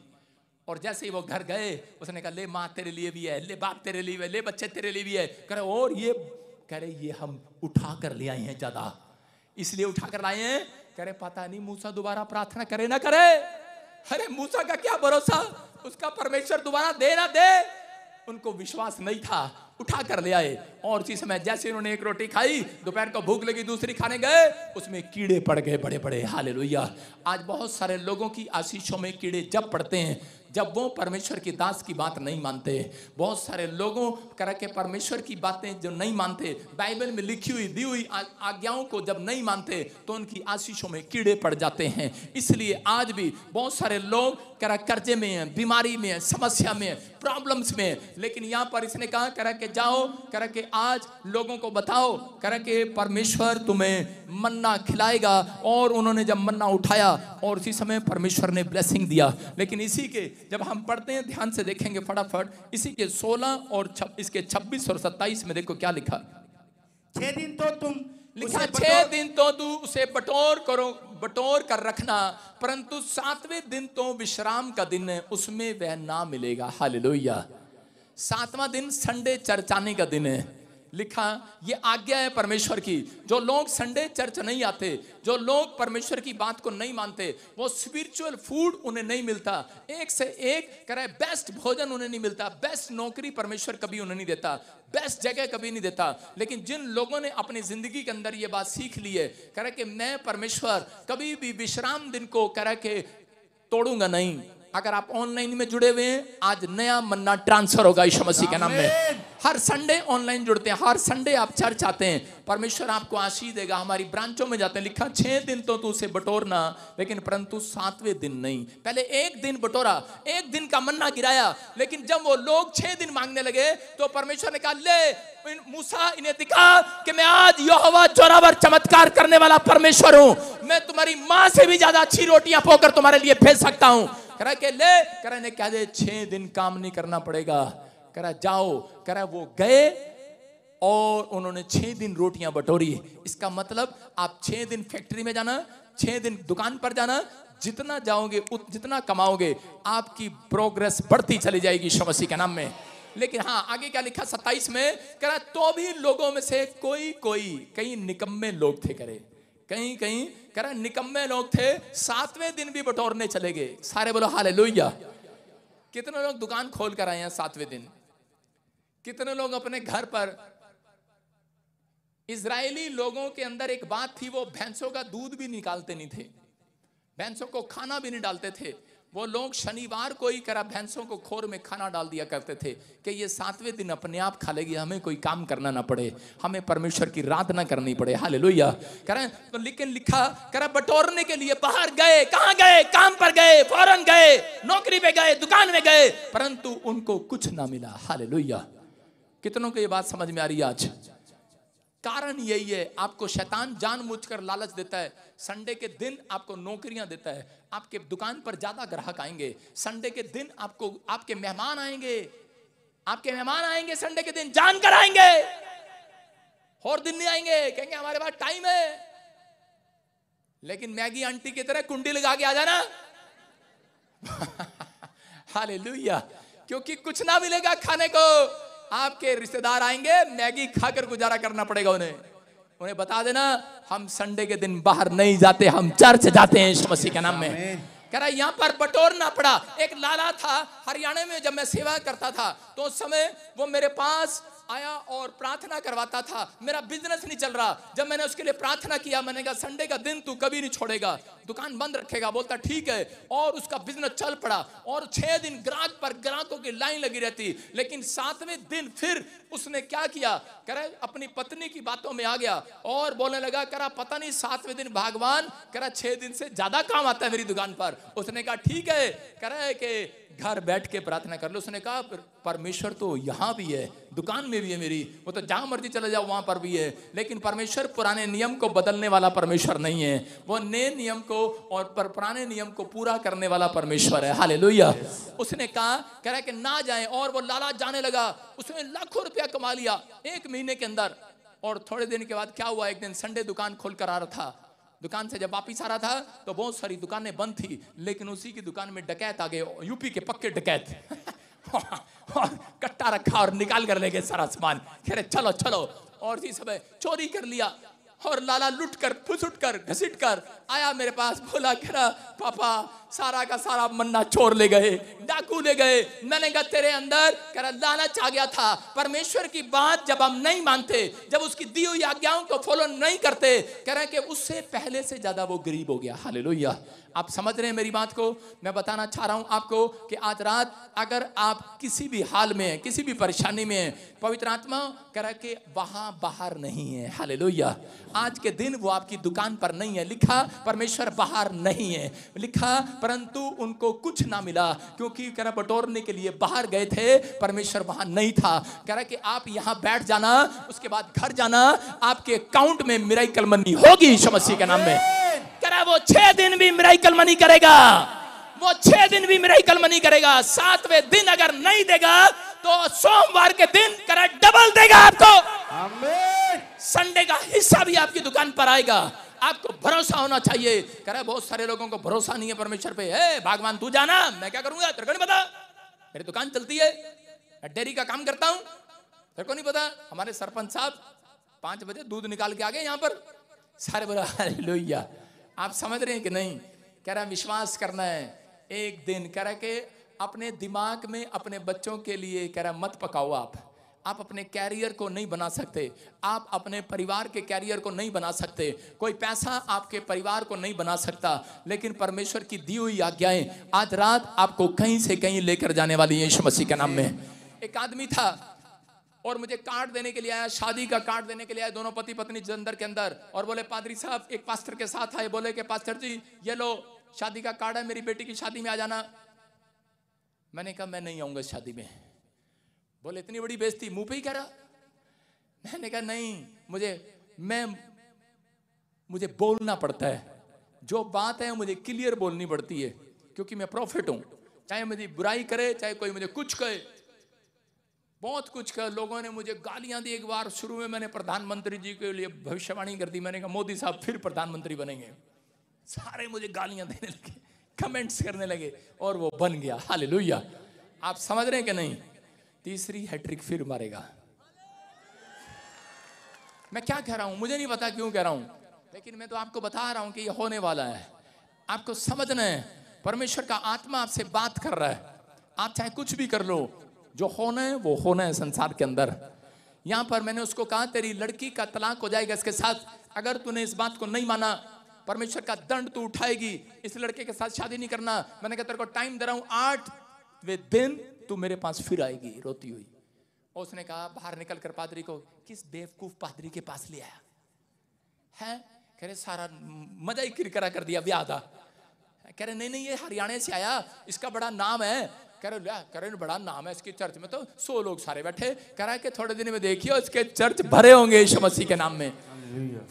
और जैसे ही वो घर गए उसने कहा ले माँ तेरे लिए भी है, ले बाप तेरे लिए है, ले बच्चे तेरे लिए भी है। कह रहे और ये, कह रहे ये हम उठा कर ले आए हैं ज्यादा, इसलिए उठा कर लाए हैं। कह रहे पता नहीं मूसा दोबारा प्रार्थना करे ना करे। अरे मूसा का क्या भरोसा, उसका परमेश्वर दोबारा दे ना दे, उनको विश्वास नहीं था, उठा कर ले आए। और उसी समय जैसे उन्होंने एक रोटी खाई, दोपहर को भूख लगी, दूसरी खाने गए, उसमें कीड़े पड़ गए बड़े बड़े। हालेलुया। आज बहुत सारे लोगों की आशीषों में कीड़े जब पड़ते हैं जब वो परमेश्वर की दास की बात नहीं मानते। बहुत सारे लोगों करके परमेश्वर की बातें जो नहीं मानते, बाइबल में लिखी हुई दी हुई आज्ञाओं को जब नहीं मानते, तो उनकी आशीषों में कीड़े पड़ जाते हैं। इसलिए आज भी बहुत सारे लोग कर्जे में हैं, बीमारी में हैं, समस्या में हैं, प्रॉब्लम्स में हैं। लेकिन यहाँ पर इसने कहा करा के जाओ, करा के आज लोगों को बताओ, करा के परमेश्वर तुम्हें मन्ना खिलाएगा। और उन्होंने जब मन्ना उठाया और उसी समय परमेश्वर ने ब्लेसिंग दिया। लेकिन इसी के जब हम पढ़ते हैं, ध्यान से देखेंगे फटाफट, इसी के 16 और इसके 26 और 27 में देखो क्या लिखा। 6 दिन तो तुम लिखा, 6 दिन तो तू उसे बटोर कर रखना, परंतु 7वें दिन तो विश्राम का दिन है, उसमें वह ना मिलेगा। हालेलुया। 7वां दिन संडे चर्च आने का दिन है। लिखा, ये आज्ञा है परमेश्वर की। जो लोग संडे चर्च नहीं आते, जो लोग परमेश्वर की बात को नहीं मानते, वो स्पिरिचुअल फूड उन्हें नहीं मिलता, एक से एक करे बेस्ट भोजन उन्हें नहीं मिलता, बेस्ट नौकरी परमेश्वर कभी उन्हें नहीं देता, बेस्ट जगह कभी नहीं देता। लेकिन जिन लोगों ने अपनी जिंदगी के अंदर ये बात सीख ली है, करे कि मैं परमेश्वर कभी भी विश्राम दिन को करे के तोड़ूंगा नहीं। अगर आप ऑनलाइन में जुड़े हुए हैं, आज नया मन्ना ट्रांसफर होगा यीशु मसीह के नाम में। हर संडे ऑनलाइन जुड़ते हैं, हर संडे आप चर्च आते हैं, परमेश्वर आपको आशीष देगा। हमारी ब्रांचों में जाते हैं, लिखा 6 दिन तो तू उसे बटोरना, लेकिन परंतु 7वें दिन नहीं। पहले एक दिन बटोरा, एक दिन का मन्ना गिराया, लेकिन जब वो लोग 6 दिन मांगने लगे तो परमेश्वर ने कहा, ले मूसा इन्हें दिखा कि मैं आज यहोवा जोरावर चमत्कार करने वाला परमेश्वर हूं। मैं तुम्हारी मां से भी ज्यादा अच्छी रोटियां पोकर तुम्हारे लिए भेज सकता हूं। करा के ले, करा ने क्या दे, 6 दिन काम नहीं करना पड़ेगा। करा जाओ, करा वो गए और उन्होंने 6 दिन रोटियां बटोरी। इसका मतलब आप 6 दिन फैक्ट्री में जाना, 6 दिन दुकान पर जाना, जितना जाओगे जितना कमाओगे, आपकी प्रोग्रेस बढ़ती चली जाएगी यीशु मसीह के नाम में। लेकिन हाँ, आगे क्या लिखा 27 में, करा तो भी लोगों में से कई निकम्मे लोग थे, करे कहीं करा निकम्मे लोग थे, 7वें दिन भी बटोरने चले गए। सारे बोलो हालेलुया। कितने लोग दुकान खोल कर आए हैं 7वें दिन? कितने लोग अपने घर पर? इजरायली लोगों के अंदर एक बात थी, वो भैंसों का दूध भी निकालते नहीं थे, भैंसों को खाना भी नहीं डालते थे। वो लोग शनिवार को ही करा भैंसों को खोर में खाना डाल दिया करते थे कि ये 7वें दिन अपने आप खा लेगी, हमें कोई काम करना ना पड़े, हमें परमेश्वर की आराधना करनी पड़े। हालेलुया। करें तो लेकिन लिखा करा बटोरने के लिए बाहर गए। कहां गए? काम पर गए, फौरन गए, नौकरी पे गए, दुकान में गए, परंतु उनको कुछ ना मिला। हालेलुया। कितनों को ये बात समझ में आ रही है आज? कारण यही है, आपको शैतान जानबूझकर लालच देता है। संडे के दिन आपको नौकरियां देता है, आपके दुकान पर ज्यादा ग्राहक आएंगे। संडे के दिन आपको आपके मेहमान आएंगे, संडे के दिन जानकर आएंगे, और दिन नहीं आएंगे, कहेंगे हमारे पास टाइम है। लेकिन मैगी आंटी की तरह कुंडी लगा के आ जाना। हालेलुया। क्योंकि कुछ ना मिलेगा खाने को। आपके रिश्तेदार आएंगे, मैगी खाकर गुजारा करना पड़ेगा उन्हें बता देना हम संडे के दिन बाहर नहीं जाते, हम चर्च जाते हैं यीशु मसीह के नाम में। कह रहा यहाँ पर बटोरना पड़ा। एक लाला था हरियाणा में, जब मैं सेवा करता था तो उस समय वो मेरे पास आया और प्रार्थना करवाता था। मेरा बिजनेस नहीं चल रहा। जब मैंने उसके लिए प्रार्थना किया, मैंने कहा संडे का दिन तू कभी नहीं छोड़ेगा, दुकान बंद रखेगा। बोलता ठीक है, और उसका बिजनेस चल पड़ा। और 6 दिन ग्राहक पर ग्राहकों की लाइन लगी रहती। लेकिन 7वें दिन फिर उसने क्या किया, कह रहा अपनी पत्नी की बातों में आ गया और बोलने लगा, कह रहा पता नहीं 7वें दिन भगवान कह रहा 6 दिन से ज्यादा काम आता है मेरी दुकान पर। उसने कहा ठीक है, कह रहा है कि घर बैठ के प्रार्थना कर लो। उसने कहा परमेश्वर तो यहाँ भी है, दुकान में भी है मेरी, वो तो जहां मर्जी चले जाओ वहां पर भी है। लेकिन परमेश्वर पुराने नियम को बदलने वाला परमेश्वर नहीं है, वो नए नियम को और पुराने नियम को पूरा करने वाला परमेश्वर है। हालेलुया। उसने कहा, कह रहा है कि ना जाए, और वो लाला जाने लगा। उसने लाखों रुपया कमा लिया 1 महीने के अंदर। और थोड़े दिन के बाद क्या हुआ, एक दिन संडे दुकान खोल कर आ रहा था, दुकान से जब वापिस आ रहा था तो बहुत सारी दुकानें बंद थी। लेकिन उसी की दुकान में डकैत आ गए, यूपी के पक्के डकैत। और कट्टा रखा और निकाल कर ले गए सारा सामान। कह रहे चलो चलो, और इसी समय चोरी कर लिया। और लाला लुट कर फुसुट कर घसीट कर आया मेरे पास, बोला कह रहा पापा सारा का सारा मन्ना चोर ले गए, डाकू ले गए। मैंने कहा तेरे अंदर कह रहा लालच आ गया था। परमेश्वर की बात जब हम नहीं मानते, जब उसकी दी हुई आज्ञाओं को फॉलो नहीं करते, कह रहे कि उससे पहले से ज्यादा वो गरीब हो गया। हालेलुया। आप समझ रहे हैं मेरी बात को? मैं बताना चाह रहा हूं आपको कि आज रात अगर आप किसी भी हाल में हैं, किसी भी परेशानी में हैं, पवित्र आत्मा कह रहा कि वहां बाहर नहीं है। हालेलुया। आज के दिन वो आपकी दुकान पर नहीं है लिखा, परमेश्वर बाहर नहीं है लिखा, परंतु उनको कुछ ना मिला क्योंकि कह रहा बटोरने के लिए बाहर गए थे, परमेश्वर वहां नहीं था। कह रहा कि आप यहां बैठ जाना, उसके बाद घर जाना, आपके अकाउंट में मिरेकल मनी होगी यीशु मसीह के नाम में। कह रहा वो 6 दिन भी मिरेकल मनी करेगा, वो 6 दिन भी मिरेकल मनी करेगा। 7वें दिन अगर नहीं देगा तो सोमवार के दिन कह रहा डबल देगा आपको। आमीन। संडे का हिस्सा भी आपकी दुकान पर आएगा। आपको भरोसा होना चाहिए। कह रहा है बहुत सारे लोगों को भरोसा नहीं है परमेश्वर पे। हे भगवान तू जाना, मैं क्या करूंगा तेरे को नहीं पता, मेरी दुकान चलती है, डेयरी का काम करता हूं, तेरे को नहीं पता। हमारे सरपंच साहब 5 बजे दूध निकाल के आ गए यहाँ पर, सारे बोला हालेलुया। आप समझ रहे हैं कि नहीं? कह रहा विश्वास करना है। एक दिन कह रहा कि अपने दिमाग में अपने बच्चों के लिए कह रहा मत पकाओ। आप अपने कैरियर को नहीं बना सकते, आप अपने परिवार के कैरियर को नहीं बना सकते, कोई पैसा आपके परिवार को नहीं बना सकता, लेकिन परमेश्वर की दी हुई आज्ञाएं आज रात आपको कहीं से कहीं लेकर जाने वाली है यीशु मसीह के नाम में। एक आदमी था और मुझे कार्ड देने के लिए आया, शादी का कार्ड देने के लिए आया, दोनों पति पत्नी जलंधर के अंदर, और बोले पादरी साहब एक पास्टर के साथ आए, बोले कि पास्टर जी ये लो शादी का कार्ड है, मेरी बेटी की शादी में आ जाना। मैंने कहा मैं नहीं आऊंगा शादी में। बोले इतनी बड़ी बेइज्जती, मुंह पे ही कह रहा। मैंने कहा नहीं, मुझे बोलना पड़ता है, जो बात है मुझे क्लियर बोलनी पड़ती है, क्योंकि मैं प्रॉफिट हूं। चाहे मुझे बुराई करे, चाहे कोई मुझे कुछ कहे, बहुत कुछ कहे। लोगों ने मुझे गालियां दी। एक बार शुरू में मैंने प्रधानमंत्री जी के लिए भविष्यवाणी कर दी। मैंने कहा मोदी साहब फिर प्रधानमंत्री बनेंगे। सारे मुझे गालियां देने लगे, कमेंट्स करने लगे, और वो बन गया। हालेलुया। आप समझ रहे हैं कि नहीं? तीसरी हैट्रिक फिर मारेगा। मैं क्या कह रहा हूं मुझे नहीं पता क्यों कह रहा हूं, लेकिन मैं तो आपको बता रहा हूं कि ये होने वाला है। आपको समझना है, परमेश्वर का आत्मा आपसे बात कर रहा है। आप चाहे कुछ भी कर लो, जो होना है वो होना है संसार के अंदर। यहां पर मैंने उसको कहा तेरी लड़की का तलाक हो जाएगा इसके साथ, अगर तूने इस बात को नहीं माना परमेश्वर का दंड तू उठाएगी, इस लड़के के साथ शादी नहीं करना। मैंने कहा तेरे को टाइम दे रहा हूं, 8वें दिन तू मेरे पास फिर आएगी रोती हुई। और उसने कहा बाहर निकल कर पादरी को, किस बेवकूफ पादरी के पास ले आया है? कह रहे सारा मजा ही किरकिरा कर दिया, ब्याह था। कह रहे नहीं ये हरियाणा से आया, इसका बड़ा नाम है। कह रहे बड़ा नाम है इसके, चर्च में तो 100 लोग सारे बैठे। कह रहा है कि थोड़े दिन में देखियो इसके चर्च भरे होंगे यीशु मसीह के नाम में।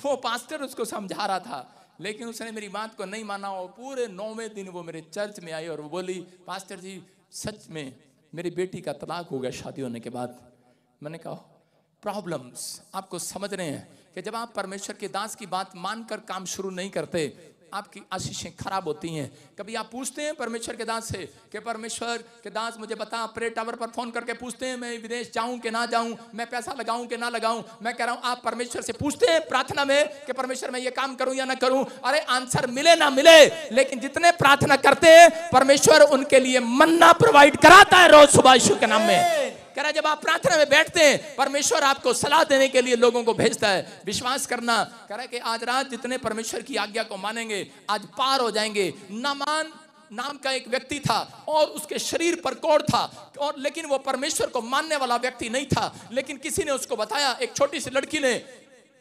वो पास्टर उसको समझा रहा था, लेकिन उसने मेरी बात को नहीं माना। और पूरे 9वें दिन वो मेरे चर्च में आई और वो बोली पास्टर जी सच में मेरी बेटी का तलाक हो गया शादी होने के बाद। मैंने कहा प्रॉब्लम्स आपको समझ रहे हैं कि जब आप परमेश्वर के दास की बात मानकर काम शुरू नहीं करते, आपकी आशीषें खराब होती हैं। कभी आप पूछते हैं परमेश्वर के दास से कि परमेश्वर के दास मुझे बता, प्रे टावर पर फोन करके पूछते हैं मैं विदेश जाऊं कि ना जाऊं, मैं पैसा लगाऊं कि ना लगाऊं। मैं कह रहा हूं आप परमेश्वर से पूछते हैं प्रार्थना में कि परमेश्वर मैं ये काम करूं या ना करूं। अरे आंसर मिले ना मिले, लेकिन जितने प्रार्थना करते हैं परमेश्वर उनके लिए मन्ना प्रोवाइड कराता है रोज सुबह यीशु के नाम में। कह रहा जब आप प्रार्थना में बैठते हैं परमेश्वर आपको सलाह देने के लिए लोगों को भेजता है। विश्वास करना। कह रहा है कि आज रात जितने परमेश्वर की आज्ञा को मानेंगे आज पार हो जाएंगे। नामान नाम का एक व्यक्ति था और उसके शरीर पर कोढ़ था, और लेकिन वो परमेश्वर को मानने वाला व्यक्ति नहीं था। लेकिन किसी ने उसको बताया, एक छोटी सी लड़की ने,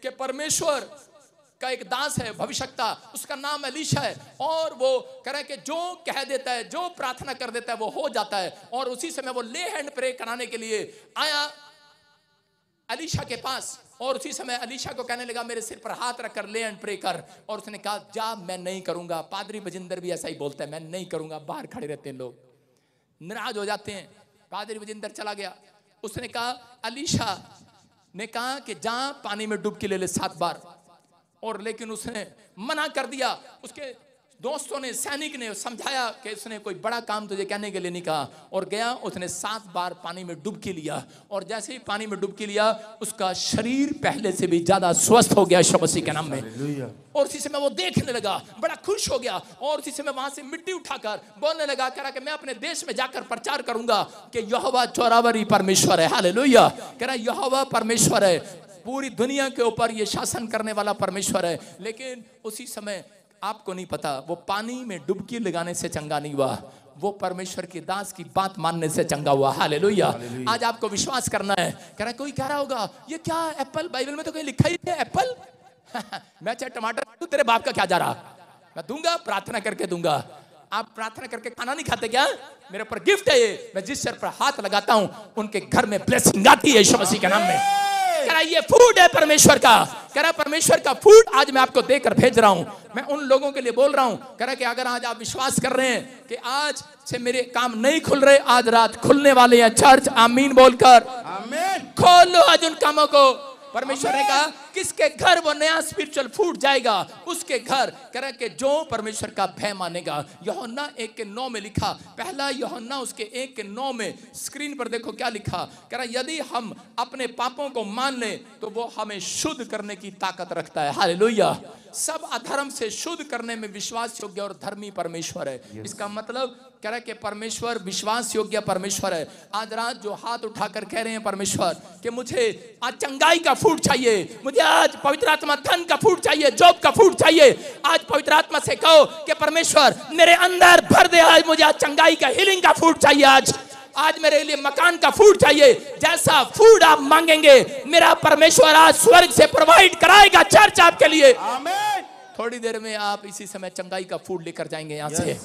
कि परमेश्वर का एक दास है भविष्यवक्ता, उसका नाम एलीशा है, और वो कह रहा है कि जो कह देता है, जो प्रार्थना कर देता है वो हो जाता है। और उसी समय वो ले हैंड प्रे कराने के लिए आया एलीशा के पास, और उसी समय एलीशा को कहने लगा मेरे सिर पर हाथ रखकर ले एंड प्रे कर। और उसने कहा जा मैं नहीं करूंगा। पादरी बजिंदर भी ऐसा ही बोलता है, मैं नहीं करूंगा। बाहर खड़े रहते हैं लोग, नाराज हो जाते हैं। पादरी बजिंदर चला गया। उसने कहा, एलीशा ने कहा कि जा पानी में डुबकी ले ले 7 बार, और लेकिन उसने मना कर दिया। उसके दोस्तों ने, सैनिक ने समझाया कि उसने कोई बड़ा काम तुझे कहने के लिए नहीं कहा, और गया, उसने 7 बार पानी में डुबकी लिया, और जैसे ही पानी में डुबकी लिया उसका शरीर पहले से भी ज्यादा स्वस्थ हो गया यीशु मसीह के नाम में। और उसी समय वो देखने लगा, बड़ा खुश हो गया, और उसी समय वहां से मिट्टी उठाकर बोलने लगा, कह रहा कि मैं अपने देश में जाकर प्रचार करूंगा कि यहोवा चौरावरी परमेश्वर है। हालेलुया। कह रहा यहोवा परमेश्वर है, पूरी दुनिया के ऊपर ये शासन करने वाला परमेश्वर है। लेकिन उसी समय आपको नहीं पता, वो पानी में डुबकी लगाने से चंगा नहीं हुआ, वो परमेश्वर के दास की बात मानने से चंगा हुआ। हालेलुया। आज आपको विश्वास करना है। कह रहा कोई कह रहा होगा ये क्या एप्पल, बाइबल में तो कहीं लिखा ही है एप्पल। मैं चाहे टमाटर दूं, तेरे बाप का क्या जा रहा, मैं दूंगा, प्रार्थना करके दूंगा। आप प्रार्थना करके खाना नहीं खाते क्या? मेरे ऊपर गिफ्ट है ये, मैं जिस सर पर हाथ लगाता हूं उनके घर में ब्लेसिंग आती है यीशु मसीह के नाम में। कह रहा ये फूड है परमेश्वर का। कह रहा परमेश्वर का फूड आज मैं आपको देकर भेज रहा हूं। मैं उन लोगों के लिए बोल रहा हूं, कह रहा कि अगर आज आप विश्वास कर रहे हैं कि आज से मेरे काम नहीं खुल रहे, आज रात खुलने वाले हैं। चर्च आमीन बोलकर आमीन खोल लो आज उन कामों को। परमेश्वर ने कहा किसके घर वो नया स्पिरिचुअल फूड जाएगा, उसके घर कह रहा कि जो परमेश्वर का भय मानेगा। यूहन्ना 1:9 में लिखा, पहला यूहन्ना उसके 1:9 में, स्क्रीन पर देखो क्या लिखा। कह रहा यदि हम अपने पापों को मान लें तो वो हमें शुद्ध करने की ताकत रखता है। हालेलुया। सब अधर्म से शुद्ध करने में विश्वास योग्य और धर्मी परमेश्वर है। इसका मतलब कह रहा है कि परमेश्वर विश्वास योग्य परमेश्वर है। आज रात जो हाथ उठाकर कह रहे हैं परमेश्वर कि मुझे आज चंगाई का फूड चाहिए, मुझे आज पवित्र आत्मा धन का फूड चाहिए, जॉब का फूड चाहिए, आज पवित्र आत्मा से कहो कि परमेश्वर मेरे अंदर भर दे, आज मुझे आज चंगाई का, हीलिंग का फूड चाहिए, आज मेरे लिए मकान का फूड चाहिए। जैसा फूड आप मांगेंगे मेरा परमेश्वर आज स्वर्ग से प्रोवाइड कराएगा चर्च आपके लिए। आमीन। थोड़ी देर में आप इसी समय चंगाई का फूड लेकर जाएंगे यहाँ से।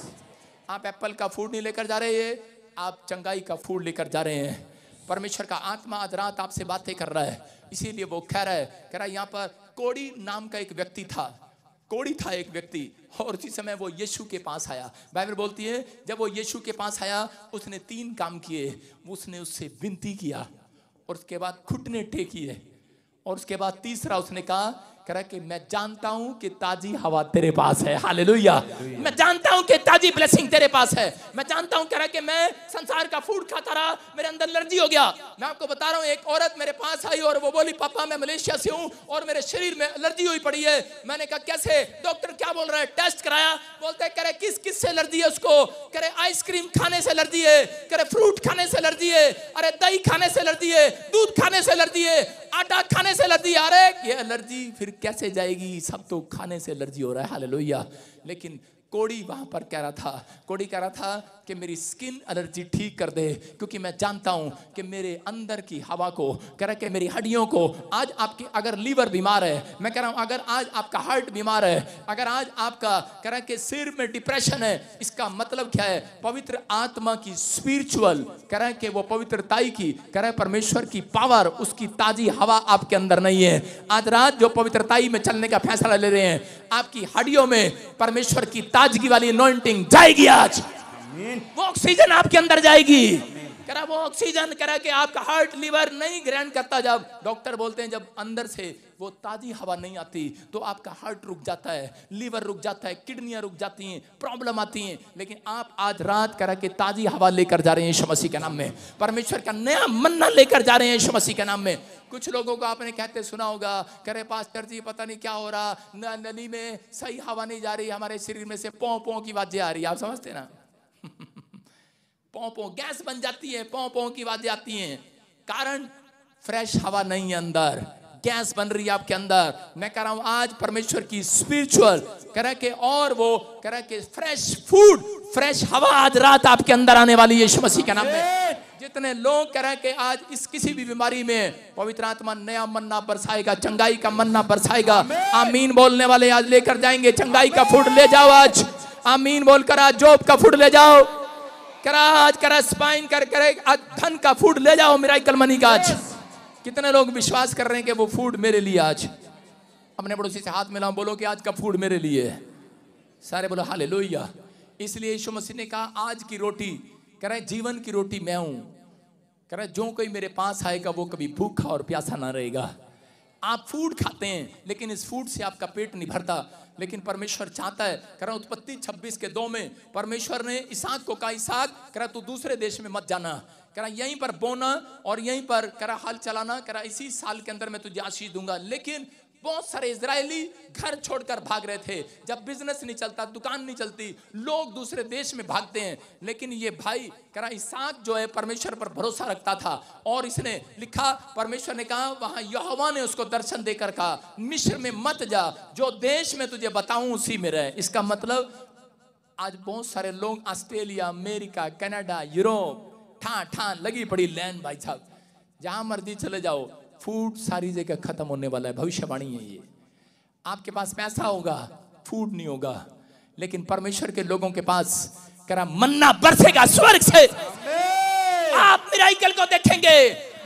आप एप्पल का फूड नहीं लेकर जा रहे हैं, आप चंगाई का फूड लेकर जा रहे हैं। परमेश्वर का आत्मा आज रात आपसे बातें कर रहा है, इसीलिए वो कह रहा है यहाँ पर कोड़ी नाम का एक व्यक्ति था, कोड़ी था एक व्यक्ति, और उसी समय वो यीशु के पास आया। बाइबल बोलती है जब वो यीशु के पास आया उसने 3 काम किए। उसने उससे विनती किया, और उसके बाद घुटने टेकिए, और उसके बाद तीसरा उसने कहा कि मैं जानता हूं कि ताजी हवा तेरे पास है। हालेलुया। मैं जानता हूं कि ताजी ब्लेसिंग तेरे पास है। मैं जानता हूं कि मैं संसार का फूड खाता रहा, मेरे अंदर एलर्जी हो गया। मैं आपको बता रहा हूं, एक औरत मेरे पास आई और वो बोली पापा मैं मलेशिया से हूं और मेरे शरीर में एलर्जी हुई पड़ी है। मैंने कहा कैसे? डॉक्टर क्या बोल रहा है? टेस्ट कराया। बोलते करे किस से एलर्जी है उसको? करे आइसक्रीम खाने से एलर्जी है, करे फ्रूट खाने से एलर्जी है, अरे दही खाने से एलर्जी है, दूध खाने से एलर्जी है, आटा खाने से एलर्जी। अरे ये एलर्जी फिर कैसे जाएगी? सब तो खाने से एलर्जी हो रहा है। हालेलुया। लेकिन कोड़ी वहां पर कह रहा था, कोड़ी कह रहा था कि मेरी स्किन एलर्जी ठीक कर दे, क्योंकि मैं जानता हूं कि मेरे अंदर की हवा को, कह रहा कि मेरी हड्डियों को, आज आपकी अगर लीवर बीमार है, मैं कह रहा हूं अगर आज आपका हार्ट बीमार है, अगर आज आपका कह रहा कि सिर में डिप्रेशन है, इसका मतलब क्या है? पवित्र आत्मा की स्पिरिचुअल कह रहा है कि वो पवित्रताई की कह रहा है परमेश्वर की पावर, उसकी ताजी हवा आपके अंदर नहीं है। आज रात जो पवित्रताई में चलने का फैसला ले रहे हैं, आपकी हड्डियों में परमेश्वर की ताजगी वाली अनॉइंटिंग जाएगी। आज वो ऑक्सीजन आपके अंदर जाएगी। करा वो ऑक्सीजन करा कि आपका हार्ट लीवर नहीं ग्रहण करता। जब डॉक्टर बोलते हैं जब अंदर से वो ताजी हवा नहीं आती तो आपका हार्ट रुक जाता है, लीवर रुक जाता है, किडनियां रुक जाती हैं, प्रॉब्लम आती हैं। लेकिन आप आज रात करा कि ताजी हवा लेकर जा रहे हैं यीशु मसीह के नाम में, परमेश्वर का नया मन्ना लेकर जा रहे हैं यीशु मसीह के नाम में। कुछ लोगों को आपने कहते सुना होगा, करे पास्टर जी पता नहीं क्या हो रहा, नली में सही हवा नहीं जा रही, हमारे शरीर में से पौ पौ की आवाजें आ रही है। आप समझते ना? पौ पौ गैस बन जाती है, पौ पौ की आवाजें आती हैं, कारण फ्रेश हवा नहीं है अंदर, गैस बन रही है आपके अंदर। मैं कह रहा हूं आज परमेश्वर की स्पिरिचुअल कह के और वो कह के फ्रेश फूड, फ्रेश हवा आज रात आपके अंदर आने वाली है यीशु मसीह के नाम में। जितने लोग कह रहे हैं कि आज इस किसी भी बीमारी में पवित्र आत्मा नया मन्ना बरसाएगा, चंगाई का मन्ना बरसाएगा। आमीन बोलने वाले आज लेकर जाएंगे चंगाई का फूड। ले जाओ आज, आमीन बोलकर आज जॉब का फूड ले जाओ, करा आज करा स्पाइन कर करे आज धन का फूड ले जाओ, मिराकल मनी का। आज कितने लोग विश्वास कर रहे हैं कि वो फूड मेरे लिए? आज अपने पड़ोसी से हाथ मिलाओ, बोलो कि आज का फूड मेरे लिए है। सारे बोलो हालेलुया। इसलिए यीशु मसीह ने कहा आज की रोटी कह रहे जीवन की रोटी मैं हूं, कह रहे जो कोई मेरे पास आएगा वो कभी भूखा और प्यासा ना रहेगा। आप फूड खाते हैं लेकिन इस फूड से आपका पेट नहीं भरता, लेकिन परमेश्वर चाहता है। करा उत्पत्ति 26:2 में परमेश्वर ने इसहाक को कहा, इसहाक करा तू दूसरे देश में मत जाना, करा यहीं पर बोना और यहीं पर करा हल चलाना, करा इसी साल के अंदर मैं तुझे आशीष दूंगा। लेकिन बहुत सारे इजरायली घर छोड़कर भाग रहे थे। जब बिजनेस नहीं चलता, दुकान नहीं चलती, लोग दूसरे देश में भागते हैं। लेकिन ये भाई करा इसहाक जो है परमेश्वर पर भरोसा रखता था, और इसने लिखा, परमेश्वर ने कहा, वहां यहोवा ने उसको दर्शन देकर कहा, मिस्र में मत जा, जो देश में तुझे बताऊं उसी में रह। इसका मतलब आज बहुत सारे लोग ऑस्ट्रेलिया, अमेरिका, कनाडा, यूरोप ठान लगी पड़ी लैंड भाई साहब, जहां मर्जी चले जाओ, फूड सारी जगह खत्म होने वाला है। भविष्यवाणी है ये। आपके पास पैसा होगा, फूड नहीं होगा, लेकिन परमेश्वर के लोगों के पास करा मन्ना बरसेगा स्वर्ग से। आप मिराकल को देखेंगे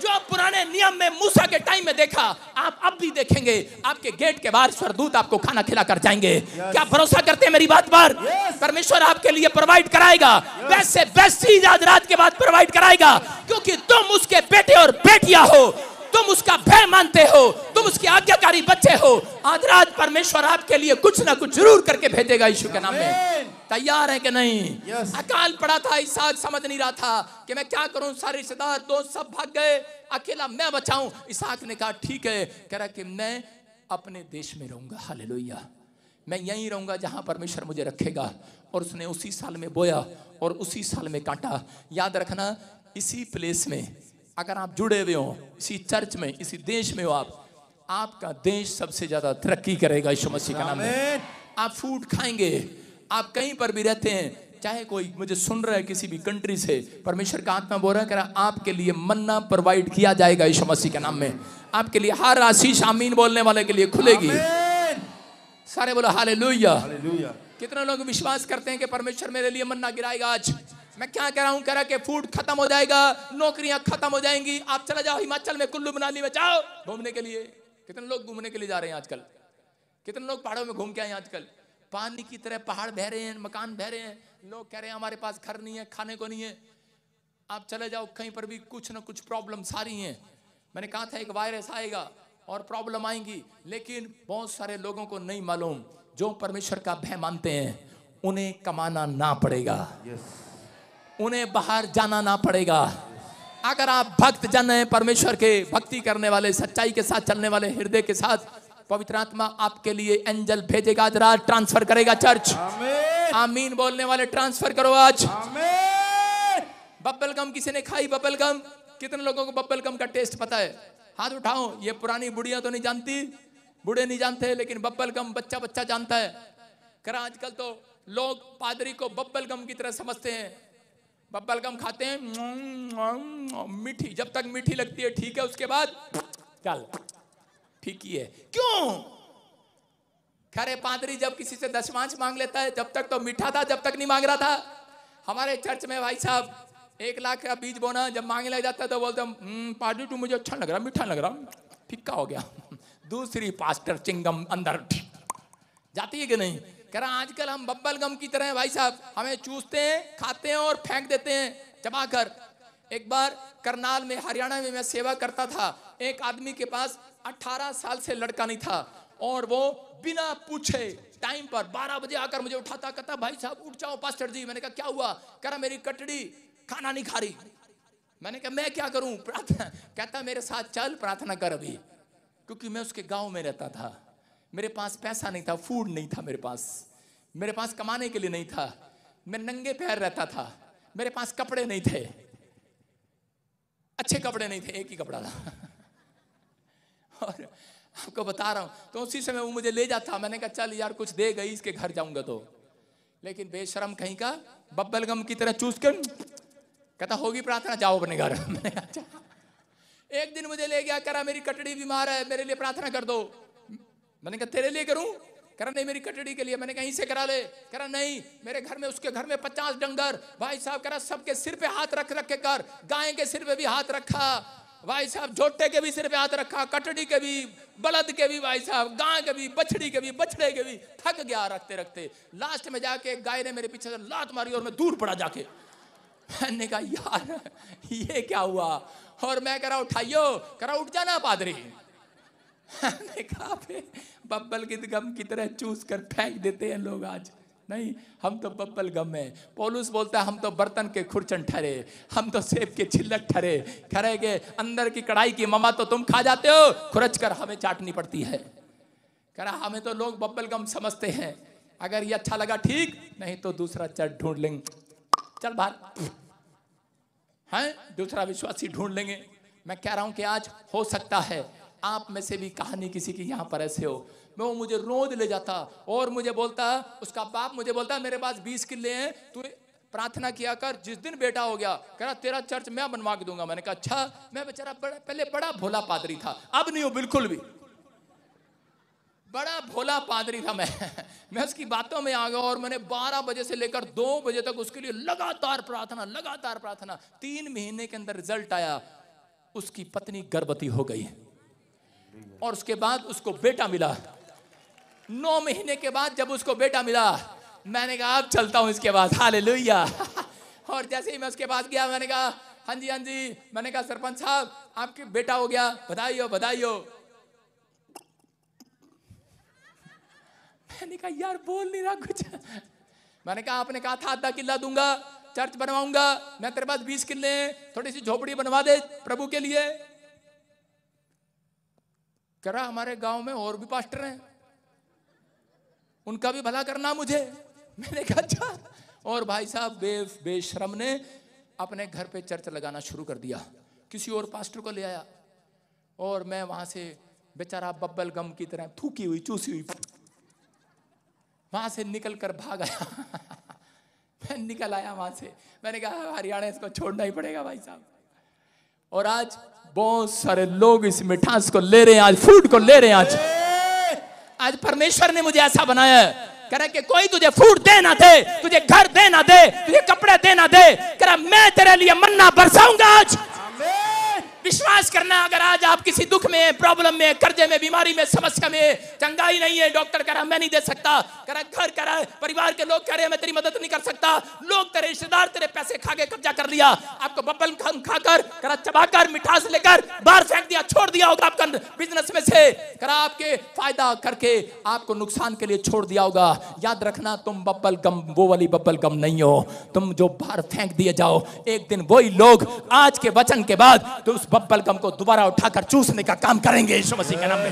जो पुराने नियम में मूसा के टाइम में देखा, आप अब भी देखेंगे। आपके गेट के बाहर स्वर्गदूत आपको खाना खिला कर जाएंगे। क्या भरोसा करते हैं मेरी बात पर? परमेश्वर आपके लिए प्रोवाइड कराएगा, वैसे बेस्ट चीज आज रात के बाद प्रोवाइड कराएगा, क्योंकि तुम उसके बेटे और बेटियां हो, तुम उसका भय मानते हो, तुम उसके आज्ञाकारी बच्चे हो। आज रात परमेश्वर आपके लिए कुछ ना कुछ जरूर करके भेजेगा यीशु के नाम में। तैयार है कि नहीं? अकाल पड़ा था, इसहाक समझ नहीं रहा था कि मैं क्या करूं, सारे रिश्तेदार दोस्त सब भाग गए, अकेला मैं बचाऊं। इसहाक ने कहा ठीक है, कह रहा कि मैं अपने देश में रहूंगा, हालेलुया, मैं यहीं रहूंगा जहां परमेश्वर मुझे रखेगा। और उसने उसी साल में बोया और उसी साल में काटा। याद रखना, इसी प्लेस में अगर आप जुड़े हुए हो, इसी चर्च में, इसी देश में हो, आपका देश सबसे ज्यादा तरक्की करेगा यीशु मसीह के नाम में। आप फूड खाएंगे, आप कहीं पर भी रहते हैं, चाहे कोई मुझे सुन रहा है किसी भी कंट्री से, परमेश्वर का आत्मा बोल रहा है आपके लिए मन्ना प्रोवाइड किया जाएगा यीशु मसीह के नाम में। आपके लिए हर आशीष आमीन बोलने वाले के लिए खुलेगी। सारे बोलो हालेलुया। कितने लोग विश्वास करते हैं कि परमेश्वर मेरे लिए मन्ना गिराएगा? आज मैं क्या कह रहा हूं, कह रहा कि फूड खत्म हो जाएगा, नौकरियां खत्म हो जाएंगी। आप चले जाओ हिमाचल में, कुल्लू मनाली में जाओ घूमने के लिए। कितने लोग घूमने के लिए जा रहे हैं आजकल? कितने लोग पहाड़ों में घूम के आए आजकल? पानी की तरह पहाड़ बह रहे हैं, मकान बह रहे हैं, लोग कह रहे हैं हमारे पास घर नहीं है, खाने को नहीं है। आप चले जाओ कहीं पर भी कुछ ना कुछ प्रॉब्लम सारी हैं। मैंने कहा था एक वायरस आएगा और प्रॉब्लम आएंगी, लेकिन बहुत सारे लोगों को नहीं मालूम, जो परमेश्वर का भय मानते हैं उन्हें कमाना ना पड़ेगा, उन्हें बाहर जाना ना पड़ेगा। अगर आप भक्त जन हैं, परमेश्वर के भक्ति करने वाले, सच्चाई के साथ चलने वाले, हृदय के साथ, पवित्र आत्मा आपके लिए एंजल भेजेगा, आज रात ट्रांसफर करेगा चर्च। आमीन बोलने वाले ट्रांसफर करो आज। बब्बल गम किसी ने खाई? बब्बल गम कितने लोगों को बब्बल गम का टेस्ट पता है? हाथ उठाओ। ये पुरानी बुढ़िया तो नहीं जानती, बूढ़े नहीं जानते, लेकिन बब्बल गम बच्चा बच्चा जानता है। करा आजकल तो लोग पादरी को बब्बल गम की तरह समझते हैं। बब्बल गम खाते हैं, मीठी, जब तक मीठी लगती है ठीक है, उसके बाद चल ठीक ही है। क्यों? खरे पादरी जब किसी से दशमांश मांग लेता है, जब तक तो मीठा था, जब तक नहीं मांग रहा था। हमारे चर्च में भाई साहब 1 लाख का बीज बोना जब मांगने लग जाता है तो बोलते पादरी तू मुझे अच्छा लग रहा, मीठा लग रहा, फिक्का हो गया। दूसरी पास्टर चिंगम अंदर जाती है कि नहीं? कह रहा आजकल हम बब्बल गम की तरह भाई साहब, हमें चूसते हैं, खाते हैं और फेंक देते हैं चबा कर। एक बार करनाल में, हरियाणा में मैं सेवा करता था। एक आदमी के पास 18 साल से लड़का नहीं था, और वो बिना पूछे टाइम पर 12 बजे आकर मुझे उठाता, कहता भाई साहब उठ जाओ पास्टर जी। मैंने कहा क्या हुआ? कह रहा मेरी कटड़ी खाना नहीं खा रही। मैंने कहा मैं क्या करूं? प्रार्थना। कहता मेरे साथ चल, प्रार्थना कर अभी। क्योंकि मैं उसके गांव में रहता था, मेरे पास पैसा नहीं था, फूड नहीं था मेरे पास कमाने के लिए नहीं था, मैं नंगे पैर रहता था, मेरे पास कपड़े नहीं थे, अच्छे कपड़े नहीं थे, एक ही कपड़ा था। और आपको बता रहा हूं, तो उसी समय वो मुझे ले जाता। मैंने कहा चल यार कुछ दे गई, इसके घर जाऊंगा तो। लेकिन बेशरम कहीं का बब्बल गम की तरह चूस कर कहता होगी प्रार्थना, जाओ अपने घर। मैंने कहा अच्छा। एक दिन मुझे ले गया, कह रहा मेरी कटड़ी बीमार है, मेरे लिए प्रार्थना कर दो। मैंने कहा तेरे लिए करूं? कह रहा नहीं मेरी कटड़ी के लिए। मैंने कहीं से करा ले। कह रहा नहीं, मेरे घर में, उसके घर में 50 डंगर भाई साहब। कह रहा सबके सिर पे हाथ रख रख के कर, गाय के सिर पे भी हाथ रखा भाई साहब, झोटे के भी सिर पे हाथ रखा, कटड़ी के भी, बलद के भी भाई साहब, गाय के भी, बछड़ी के भी, बछड़े के भी। थक गया रखते रखते। लास्ट में जाके गाय ने मेरे पीछे से लात मारी और मैं दूर पड़ा जाके। मैंने कहा यार ये क्या हुआ? और मैं कह रहा उठाइयो, कह रहा उठ जाना पादरी। हमने कहा बब्बल की गम की तरह चूस कर फेंक देते हैं लोग आज। नहीं, हम तो बब्बल गम है। पौलुस बोलता है हम तो बर्तन के खुरचन ठहरे, हम तो सेब के छिलक ठहरे, खरे के अंदर की कढ़ाई की ममा तो तुम खा जाते हो, खुरच कर हमें चाटनी पड़ती है। कह रहा हमें तो लोग बब्बल गम समझते हैं, अगर ये अच्छा लगा ठीक, नहीं तो दूसरा चट ढूंढ लेंगे, चल बाहर हैं, दूसरा विश्वासी ढूंढ लेंगे। मैं कह रहा हूं कि आज हो सकता है आप में से भी कहानी किसी की यहां पर ऐसे हो। वो मुझे रोज ले जाता और मुझे बोलता, उसका बाप मुझे बोलता मेरे पास 20 किले हैं, तू प्रार्थना किया कर, जिस दिन बेटा हो गया कह रहा तेरा चर्च मैं बनवा के दूंगा। मैंने कहा अच्छा। मैं बेचारा पहले बड़ा भोला पादरी था, अब नहीं हूं बिल्कुल भी, बड़ा भोला पादरी था मैं उसकी बातों में आ गया और मैंने 12 बजे से लेकर 2 बजे तक उसके लिए लगातार प्रार्थना। 3 महीने के अंदर रिजल्ट आया, उसकी पत्नी गर्भवती हो गई और उसके बाद उसको बेटा मिला। 9 महीने के बाद जब उसको बेटा मिला, मैंने कहा अब चलता हूं इसके बाद, हालेलुया। और जैसे ही मैं उसके पास गया, मैंने कहा हाँ जी, मैंने कहा सरपंच साहब आपके बेटा हो गया, बधाई हो। मैंने कहा यार बोल नहीं रहा कुछ। मैंने कहा आपने कहा था 1/2 किला दूंगा, चर्च बनवाऊंगा, मैं तेरे पास 20 किले हैं, थोड़ी सी झोपड़ी बनवा दे प्रभु के लिए। कह रहा हमारे गांव में और भी पास्टर हैं, उनका भी भला करना मुझे। मैंने कहा अच्छा। और भाई साहब बेशरम ने अपने घर पे चर्च लगाना शुरू कर दिया, किसी और पास्टर को ले आया और मैं वहां से बेचारा बब्बल गम की तरह थूकी हुई चूसी हुई वहां से निकल कर भाग आया। मैं निकल आया वहां से, मैंने कहा हरियाणा इसको छोड़ना ही पड़ेगा भाई साहब। और आज बहुत सारे लोग इस मिठास को ले रहे हैं, आज फूड को ले रहे हैं। आज परमेश्वर ने मुझे ऐसा बनाया है, कह रहा कि कोई तुझे फूड दे ना दे, तुझे घर दे ना दे, तुझे कपड़े दे ना दे, कह रहा मैं तेरे लिए मन्ना बरसाऊंगा आज। विश्वास करना, अगर आज आप किसी दुख में, प्रॉब्लम में, कर्जे में, बीमारी में, समस्या में, चंगाई नहीं है, डॉक्टर कह रहा मैं नहीं दे सकता, कह रहा घर कह रहा है, परिवार के लोग कह रहे हैं मैं तेरी मदद नहीं कर सकता, लोग तेरे रिश्तेदार तेरे पैसे खा के कब्जा कर लिया, आपको बब्बल खाकर कह रहा चबाकर मिठास लेकर बाहर फेंक दिया, छोड़ दिया होगा आपका बिजनेस में से, कह रहा आपके फायदा करके आपको नुकसान के लिए छोड़ दिया होगा। याद रखना तुम बब्बल गम, वो वाली बब्बल गम नहीं हो, तुम जो बाहर फेंक दिए जाओ, एक दिन वही लोग आज के वचन के बाद तो उस बब्बल गम को दोबारा उठाकर चूसने का काम करेंगे यीशु मसीह के नाम में।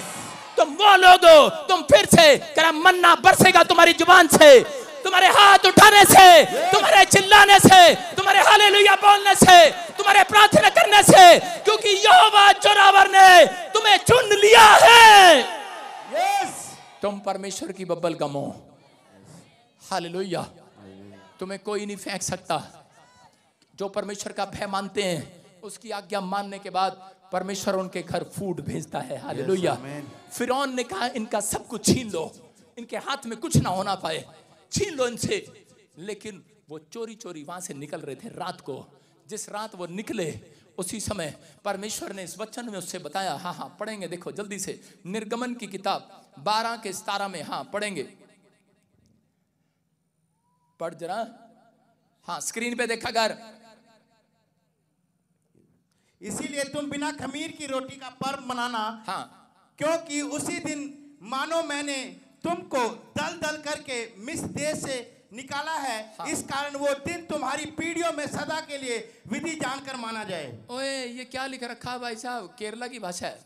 तुम वो लोग हो, तुम फिर से कह मन्ना बरसेगा तुम्हारी जुबान से, तुम्हारे हाथ उठाने से, तुम्हारे चिल्लाने से, तुम्हारे हालेलुया बोलने से, तुम्हारे प्रार्थना करने से, क्योंकि यहोवा जोरावर ने तुम्हें चुन लिया है। तुम परमेश्वर की बब्बल गम हो, हालेलुया। तुम्हें कोई नहीं फेंक सकता। जो परमेश्वर का भय मानते हैं, उसकी आज्ञा मानने के बाद परमेश्वर उनके घर फूड भेजता है, हालेलुया। फिरौन ने कहा इनका सब कुछ छीन लो, इनके हाथ में कुछ ना होना पाए, छीन लो इनसे। लेकिन वो चोरी चोरी वहां से निकल रहे थे रात को। जिस रात वो निकले उसी समय परमेश्वर ने इस वचन में उससे बताया, हाँ पढ़ेंगे, देखो जल्दी से, निर्गमन की किताब 12 के 17 में, हाँ पढ़ेंगे, पढ़ जरा, हाँ स्क्रीन पे देखा कर। इसीलिए तुम बिना खमीर की रोटी का पर्व मनाना, हाँ, क्योंकि उसी दिन मानो मैंने तुमको दल दल करके मिस्र देश से निकाला है। हाँ। इस कारण वो दिन तुम्हारी पीढ़ियों में सदा के लिए विधि जानकर माना जाए। ओए ये क्या लिख रखा है भाई साहब, केरला की भाषा है,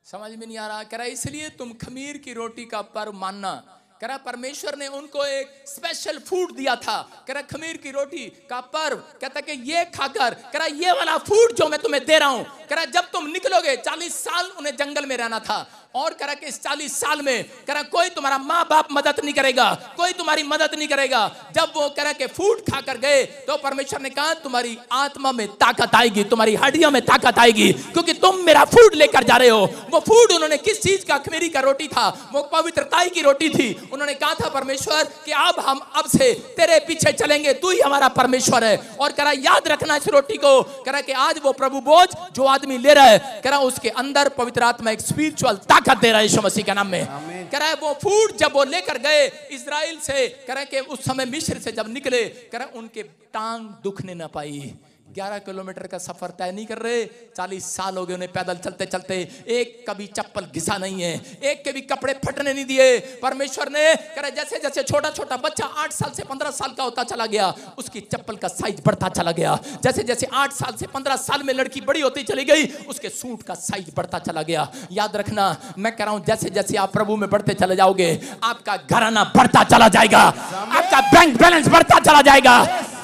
समझ में नहीं आ रहा। कह रहा इसलिए तुम खमीर की रोटी का पर्व मानना। कह रहा परमेश्वर ने उनको एक स्पेशल फूड दिया था, कह रहा खमीर की रोटी का पर्व, कहता कि ये खाकर, कह रहा ये वाला फूड जो मैं तुम्हें दे रहा हूं, कह रहा जब तुम निकलोगे, 40 साल उन्हें जंगल में रहना था, और कह रहा कि इस 40 साल में कह रहा कोई तुम्हारा माँ बाप मदद नहीं करेगा, कोई तुम्हारी मदद नहीं करेगा। जब वो कह रहा कि फूड खाकर गए तो परमेश्वर ने कहा तुम्हारी आत्मा में ताकत आएगी, तुम्हारी हड्डियों में ताकत आएगी, क्योंकि तुम मेरा फूड लेकर जा रहे हो। वो फूड उन्होंने किस चीज का, खमीरी का रोटी था, वो पवित्रता की रोटी थी। उन्होंने कहा था परमेश्वर कि अब से तेरे पीछे चलेंगे, तू ही हमारा परमेश्वर है। और कह रहा याद रखना इस रोटी को, कह रहा कि आज वो प्रभु बोझ जो आदमी ले रहा है, कह रहा उसके अंदर पवित्र आत्मा एक स्पिरिचुअल ताकत दे रहा है यीशु मसीह के नाम में। कह रहा है वो फूड जब वो लेकर गए इजराइल से, कह रहा है कि उस समय मिस्र से जब निकले, कह रहा उनके टांग दुखने ना पाई, 11 किलोमीटर का सफर तय नहीं कर रहे, 40 साल हो गए उन्हें पैदल चलते चलते, एक कभी चप्पल घिसा नहीं है, एक के भी कपड़े फटने नहीं दिए। परमेश्वर ने कह रहे जैसे जैसे छोटा छोटा बच्चा 8 साल से 15 साल का होता चला गया, उसकी चप्पल का साइज बढ़ता चला गया। जैसे जैसे 8 साल से 15 साल में लड़की बड़ी होती चली गई, उसके सूट का साइज बढ़ता चला गया। याद रखना, मैं कह रहा हूं जैसे जैसे आप प्रभु में बढ़ते चले जाओगे, आपका घराना बढ़ता चला जाएगा, आपका बैंक बैलेंस बढ़ता चला जाएगा।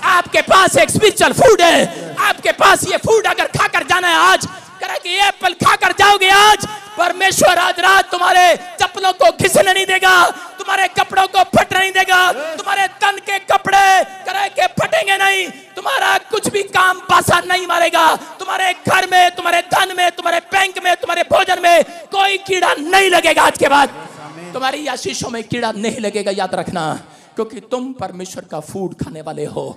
आपके पास एक स्पिरिचुअल फूड है, आपके पास ये फूड अगर खाकर जाना है आज, कह कि ये एप्पल खाकर जाओगे आज, परमेश्वर आज रात तुम्हारे चप्पलों को घिसने नहीं देगा, तुम्हारे कपड़ों को फटने नहीं देगा, तुम्हारे तन के कपड़े करे के फटेंगे नहीं, तुम्हारा कुछ भी काम पासा नहीं मारेगा, तुम्हारे घर में, तुम्हारे धन में, तुम्हारे बैंक में, तुम्हारे भोजन में कोई कीड़ा नहीं लगेगा। आज के बाद तुम्हारी आशीषों में कीड़ा नहीं लगेगा, याद रखना, क्योंकि तुम परमेश्वर का फूड खाने वाले हो।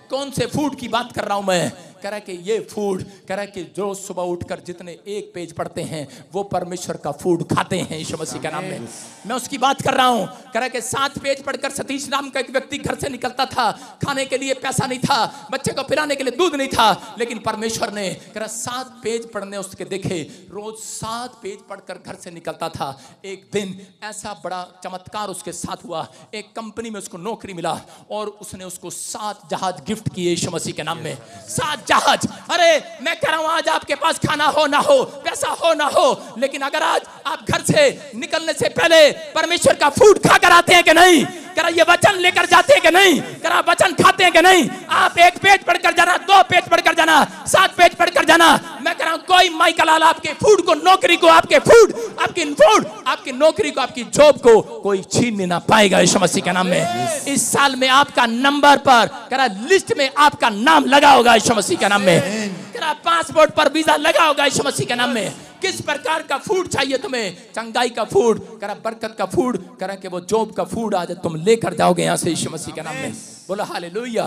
कौन से फूड की बात कर रहा हूं मैं? कह रहा कि ये फूड, कह रहा कि जो सुबह उठकर जितने एक पेज पढ़ते हैं वो परमेश्वर का फूड खाते हैं यीशु मसीह के नाम में। मैं उसकी बात कर रहा हूं। कह रहा कि 7 पेज पढ़कर सतीश नाम का एक व्यक्ति घर से निकलता था, खाने के लिए पैसा नहीं था, बच्चे को पिलाने के लिए दूध नहीं था, लेकिन परमेश्वर ने कह रहा 7 पेज पढ़ने उसके देखे, रोज 7 पेज पढ़कर घर से निकलता था। एक दिन ऐसा बड़ा चमत्कार उसके साथ हुआ, एक कंपनी में उसको नौकरी मिला और उसने उसको 7 जहाज गिफ्ट किए यीशु मसीह के नाम में। 7 जहाज। अरे मैं कह रहा हूं आज आपके पास खाना हो ना हो, पैसा हो ना हो, लेकिन अगर आज आप घर से निकलने से पहले परमेश्वर का फूड खाकर आते हैं कि नहीं, करा ये वचन लेकर जाते हैं कि नहीं, करा वचन खाते हैं कि नहीं, आप 1 पेज पढ़कर जाना, 2 पेज पढ़कर जाना, 7 पेज पढ़कर जाना। मैं कह रहा हूं कोई माइकल आला आपके फूड को, नौकरी को, आपके फूड, आपकी नौकरी को, आपकी जॉब को कोई छीन ना पाएगा यीशु मसीह के नाम में। इस साल में आपका नंबर पर करा लिस्ट में आपका नाम लगा होगा यीशु मसीह के नाम में, करा पासपोर्ट पर वीजा लगा होगा यीशु मसीह के नाम में। किस प्रकार का फूड चाहिए तुम्हें? चंगाई का फूड, करा बरकत का फूड, करा कि वो जॉब का फूड आज तुम लेकर जाओगे यहां से यीशु मसीह के नाम में। बोलो हालेलुया।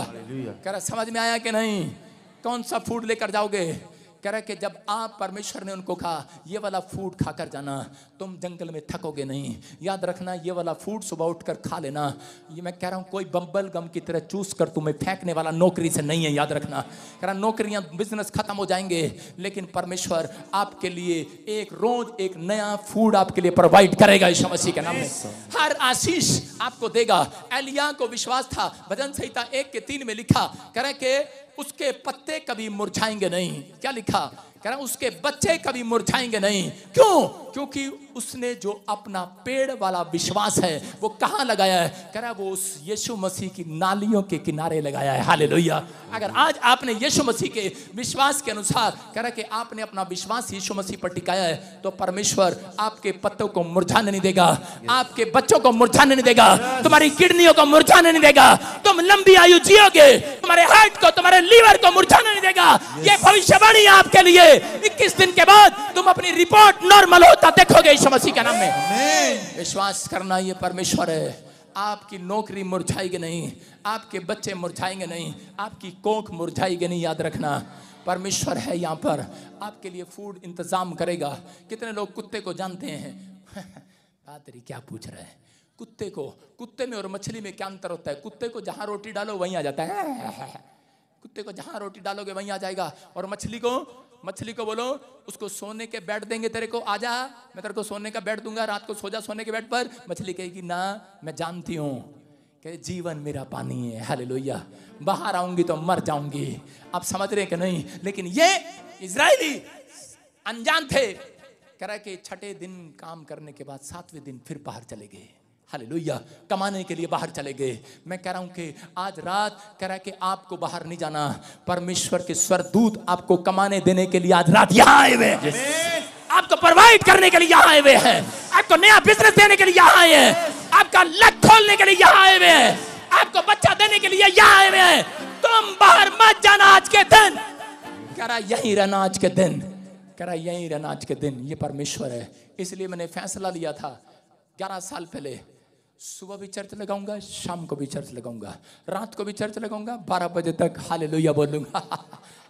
करा समझ में आया कि नहीं? कौन सा फूड लेकर जाओगे? कह रहा कि जब आप, परमेश्वर ने उनको कहा ये वाला फूड खाकर जाना, तुम जंगल में थकोगे नहीं। याद रखना ये वाला फूड सुबह उठकर खा लेना। ये मैं कह रहा हूँ कोई बम्बल गम की तरह चूस कर तुम्हें फेंकने वाला नौकरी से नहीं है, याद रखना। कह रहा नौकरियां, बिजनेस खत्म हो जाएंगे, लेकिन परमेश्वर आपके लिए एक रोज एक नया फूड आपके लिए प्रोवाइड करेगा यीशु मसीह के नाम में। हर आशीष आपको देगा। एलिया को विश्वास था, भजन संहिता 1:3 में लिखा, कह रहा कि उसके पत्ते कभी मुरझाएंगे नहीं। क्या लिखा? कह रहा उसके बच्चे कभी मुरझाएंगे नहीं। क्यों? क्योंकि उसने जो अपना पेड़ वाला विश्वास है वो कहां लगाया है? कह रहा वो उस यीशु मसीह की नालियों के किनारे लगाया है। हालेलुया। अगर आज आपने यीशु मसीह के विश्वास के अनुसार, कह रहा कि आपने अपना विश्वास यीशु मसीह पर टिकाया है, तो परमेश्वर आपके पत्तों को मुरझाने नहीं देगा, आपके बच्चों को मुरझाने नहीं देगा, तुम्हारी किडनियों को मुरझाने नहीं देगा, तुम लंबी आयु जियोगे, तुम्हारे हार्ट को, तुम्हारे लीवर को मुरझाने नहीं देगा। ये भविष्यवाणी आपके लिए। 21 दिन के बाद तुम अपनी रिपोर्ट नॉर्मल होता देखोगे यीशु मसीह के नाम में। विश्वास करना, ये परमेश्वर है। आपकी नौकरी मुरझाएगी नहीं, आपके बच्चे मुरझाएंगे नहीं, आपकी कोख मुरझाएगी नहीं। याद रखना परमेश्वर है यहाँ पर, आपके लिए फूड इंतजाम करेगा। कितने लोग कुत्ते को जानते हैं? पादरी क्या पूछ रहे हैं? कुत्ते में और मछली में क्या अंतर होता है? कुत्ते को जहां रोटी डालो वहीं आ जाता है, कुत्ते को जहां रोटी डालोगे वहीं आ जाएगा। और मछली को बोलो उसको सोने के बेड देंगे तेरे को, आजा मैं तेरे को सोने का बेड दूंगा, रात को सो जा सोने के बेड पर। मछली कहेगी ना, मैं जानती हूं कि जीवन मेरा पानी है। हालेलुया। बाहर आऊंगी तो मर जाऊंगी। आप समझ रहे कि नहीं? लेकिन ये इजरायली अनजान थे। कह रहा कि 6ठे दिन काम करने के बाद 7वें दिन फिर बाहर चले गए। हालेलुया। कमाने के लिए बाहर चले गए। मैं कह रहा हूं कि आज रात कह रहा है कि आपको बाहर नहीं जाना, परमेश्वर के स्वर्गदूत आपको कमाने देने के लिए आज रात यहां आए हुए हैं, आपको प्रोवाइड करने के लिए यहां आए हुए हैं, आपको नया बिजनेस देने के लिए यहां आए हैं, आपका लक खोलने के लिए यहां आए हुए हैं, आपको बच्चा देने के लिए यहां आए हुए हैं। तुम बाहर मत जाना आज के दिन। कह रहा यहीं रहना आज के दिन, कह रहा यहीं रहना आज के दिन। ये परमेश्वर है। इसलिए मैंने फैसला लिया था 11 साल पहले, सुबह भी चर्च लगाऊंगा, शाम को भी चर्च लगाऊंगा, रात को भी चर्च लगाऊंगा, 12 बजे तक हालेलुया बोलूंगा।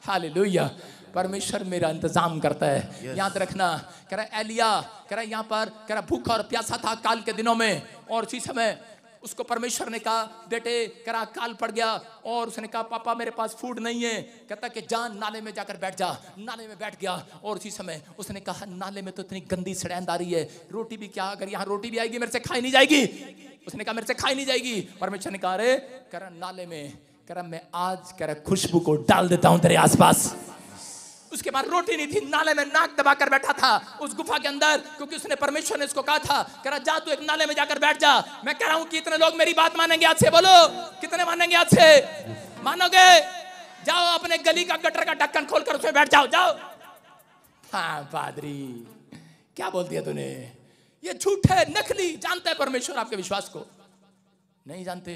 हालेलुया। परमेश्वर मेरा इंतजाम करता है। याद रखना। कह रहा एलिया, कह रहा यहाँ पर, कह रहा भूखा और प्यासा था काल के दिनों में, और उसी समय उसको परमेश्वर ने कहा बेटे करा काल पड़ गया और उसने कहा पापा मेरे पास फूड नहीं है। कहता कि जान नाले में जाकर बैठ जा। नाले में बैठ गया और उसी समय उसने कहा नाले में तो इतनी गंदी सड़ैंद आ रही है, रोटी भी क्या, अगर यहाँ रोटी भी आएगी मेरे से खाई नहीं जाएगी। उसने कहा मेरे से खाई नहीं जाएगी। परमेश्वर ने कहा अरे करा नाले में करा मैं आज करा खुशबू को डाल देता हूं तेरे आसपास। उसके बाद रोटी नहीं थी, नाले में नाक दबाकर बैठा था उस गुफा के अंदर, क्योंकि उसने परमेश्वर ने इसको कहा था कह रहा जा तू एक नाले में जाकर बैठ जा। मैं कह रहा हूं कि इतने लोग मेरी बात मानेंगे आज से? बोलो कितने मानेंगे आज से? मानोगे? जाओ अपने गली का गटर का ढक्कन खोलकर उसमें बैठ जाओ। जाओ। हाँ पादरी क्या बोल दिया तूने? ये झूठ है, नकली। जानता है परमेश्वर आपके विश्वास को? नहीं जानते।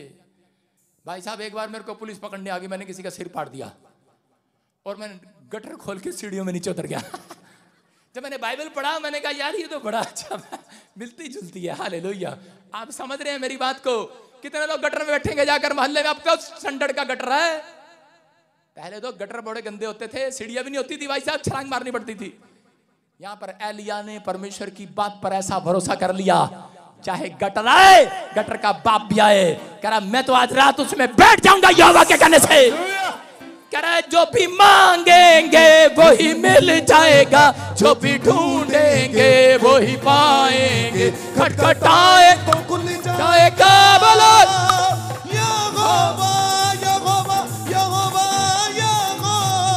भाई साहब एक बार मेरे को पुलिस पकड़ने आ गई, मैंने किसी का सिर फाड़ दिया और मैंने गटर खोल के सीढ़ियों में नीचे उतर गया। जब मैंने बाइबल पढ़ा मैंने कहा यार ये तो बड़ा अच्छा मिलती जुलती है। हालेलुया। आप समझ रहे हैं मेरी बात को? कितने लोग गटर में बैठेंगे जाकर मोहल्ले में? आपका संडड़ का गटर है। पहले तो गटर बड़े गंदे होते थे, सीढ़ियां भी नहीं होती थी भाई साहब, छलांग मारनी पड़ती थी। यहां पर एलिया ने परमेश्वर की बात पर ऐसा भरोसा कर लिया, चाहे गटर आए, गटर का बाप भी आए, कह रहा मैं तो आज रात उसमें बैठ जाऊंगा यहोवा के कहने से। कह रहा जो भी मांगेंगे वही मिल जाएगा, जो भी ढूंढेंगे वही पाएंगे, खटखटाए तो खुल जाएगा। बोलो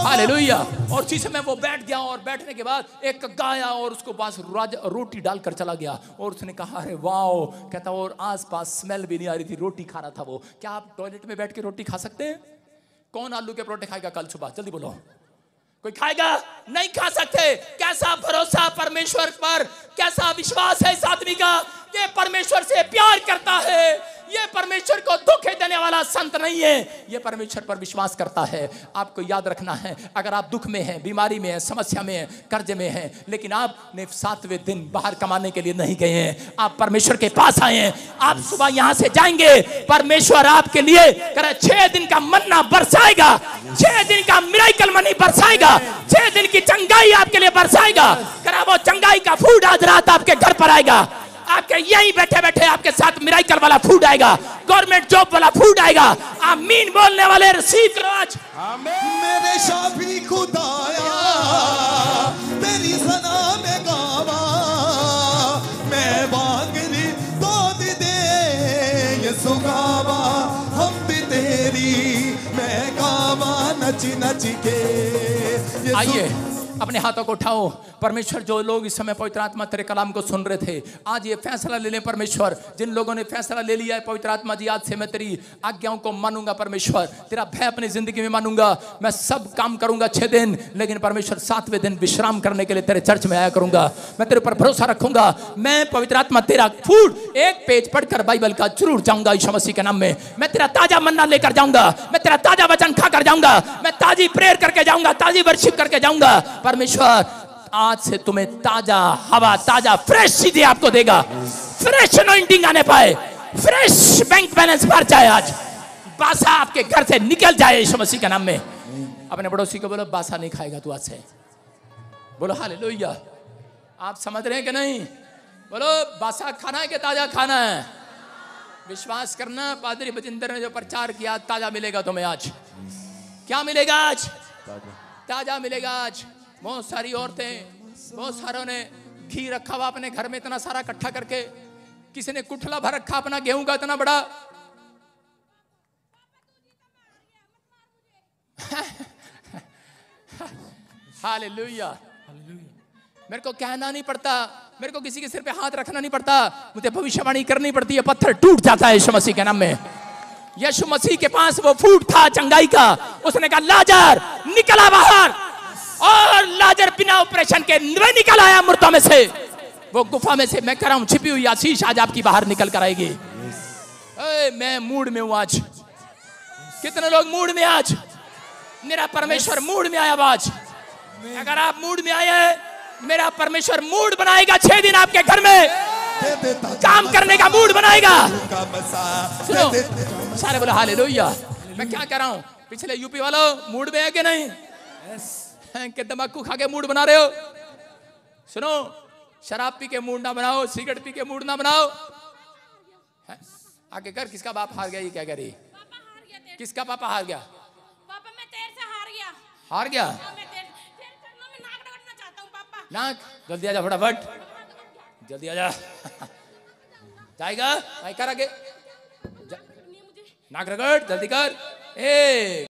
हालेलुया। और उसी समय वो बैठ गया और बैठने के बाद एक गाय और उसको पास रोटी डालकर चला गया और उसने कहा अरे वाओ। कहता और आसपास स्मेल भी नहीं आ रही थी, रोटी खा रहा था वो। क्या आप टॉयलेट में बैठ के रोटी खा सकते हैं? कौन आलू के परोठे खाएगा कल सुबह? जल्दी बोलो। कोई खाएगा? नहीं खा सकते। कैसा भरोसा परमेश्वर पर, कैसा विश्वास है इस आदमी का। ये परमेश्वर से प्यार करता है, ये परमेश्वर को धोखे देने वाला संत नहीं है, ये परमेश्वर पर विश्वास करता है। आपको याद रखना है, अगर आप दुख में हैं, बीमारी में हैं, समस्या में हैं, कर्जे में हैं, लेकिन आपने 7वें दिन बाहर कमाने के लिए नहीं गए हैं, आप परमेश्वर के पास आए हैं, आप सुबह यहां से जाएंगे, परमेश्वर आपके लिए करे 6 दिन का मन्ना बरसाएगा, 6 दिन का मिराकल मनी बरसाएगा, 6 दिन की चंगाई आपके लिए बरसाएगा। करे वो चंगाई का फूड आज रात आपके घर पर आएगा। आपके यहीं बैठे बैठे आपके साथ मिराकल वाला फूड आएगा, गवर्नमेंट जॉब वाला फूड आएगा। आमीन बोलने वाले रिसीव करो आज। मेरे शाफी खुदाया तेरी सना में गावा, मैं मांगनी तो दे यीशु गावा, हम भी तेरी मैं गावा नच नच के। आइए अपने हाथों को उठाओ। परमेश्वर जो लोग इस समय पवित्र आत्मा तेरे कलाम को सुन रहे थे, आज ये फैसला ले लें परमेश्वर। जिन लोगों ने फैसला ले लिया है पवित्र आत्मा जी आज से मैं तेरी आज्ञाओं को मानूंगा परमेश्वर, तेरा भय अपनी जिंदगी में मानूंगा, मैं सब काम करूंगा 6 दिन, लेकिन परमेश्वर 7वें दिन विश्राम करने के लिए तेरे चर्च में आया करूंगा। मैं तेरे पर भरोसा रखूंगा। मैं पवित्र आत्मा तेरा फूड एक पेज पढ़कर बाइबल का जरूर जाऊंगा यीशु मसीह के नाम में। मैं तेरा ताजा मन्ना लेकर जाऊंगा, मैं तेरा ताजा वचन खाकर जाऊंगा, मैं ताजी प्रेयर करके जाऊंगा, ताजी वर्शिप करके जाऊंगा। परमेश्वर आज से तुम्हें ताजा हवा, ताजा फ्रेश चीजें आपको देगा। फ्रेश अनॉइंटिंग आने पाए, फ्रेश बैंक बैलेंस भर जाए, आज बासा आपके घर से निकल जाए यीशु मसीह के नाम में। अपने पड़ोसी को बोलो बासा नहीं खाएगा तू आज से। बोलो हालेलुया। आप समझ रहे हैं कि नहीं? बोलो बासा खाना है कि ताजा खाना है? विश्वास करना, पादरी बजिंदर ने जो प्रचार किया ताजा मिलेगा तुम्हें आज। क्या मिलेगा आज? ताजा मिलेगा आज। बहुत सारी औरतें, बहुत सारों ने घी रखा हुआ अपने घर में इतना सारा इकट्ठा करके, किसी ने कुठला भर रखा अपना गेहूं का इतना बड़ा। हालेलुया। मेरे को कहना नहीं पड़ता, मेरे को किसी के सिर पे हाथ रखना नहीं पड़ता, मुझे भविष्यवाणी करनी पड़ती है, पत्थर टूट जाता है यीशु मसीह के नाम में। यीशु मसीह के पास वो फूड था चंगाई का, उसने कहा लाजर निकला बाहर, और लाजर बिना ऑपरेशन के निकल आया मुर्दों में से। वो गुफा में से मैं कह रहा हूं छिपी हुई आशीष आज आपकी बाहर निकल कर आएगी। मैं मूड में हूं आज। कितने लोग मूड में आज? मेरा परमेश्वर मूड में आया आज। अगर आप मूड में आए हैं, मेरा परमेश्वर मूड बनाएगा 6 दिन आपके घर में, काम करने का मूड बनाएगा। सुनो सारे बोलो हालेलुया। मैं क्या कह रहा हूं? पिछले यूपी वालों मूड में है कि नहीं? कि तंबाकू खा के मूड बना रहे हो? सुनो, शराब पी के मूड ना बनाओ, सिगरेट पी के मूड ना बनाओ। आगे कर, किसका बाप हार गया, ये क्या कह रही? पापा हार गया तेरे। किसका पापा हार गया? पापा मैं तेरे से हार गया। हार गया? मैं तेरे चरणों में नाक रगड़ना चाहता हूँ पापा। नाक, जल्दी आजा फटाफट, जल्दी आजा। जाएगा, कर आगे, नाक रगड़, जल्दी कर।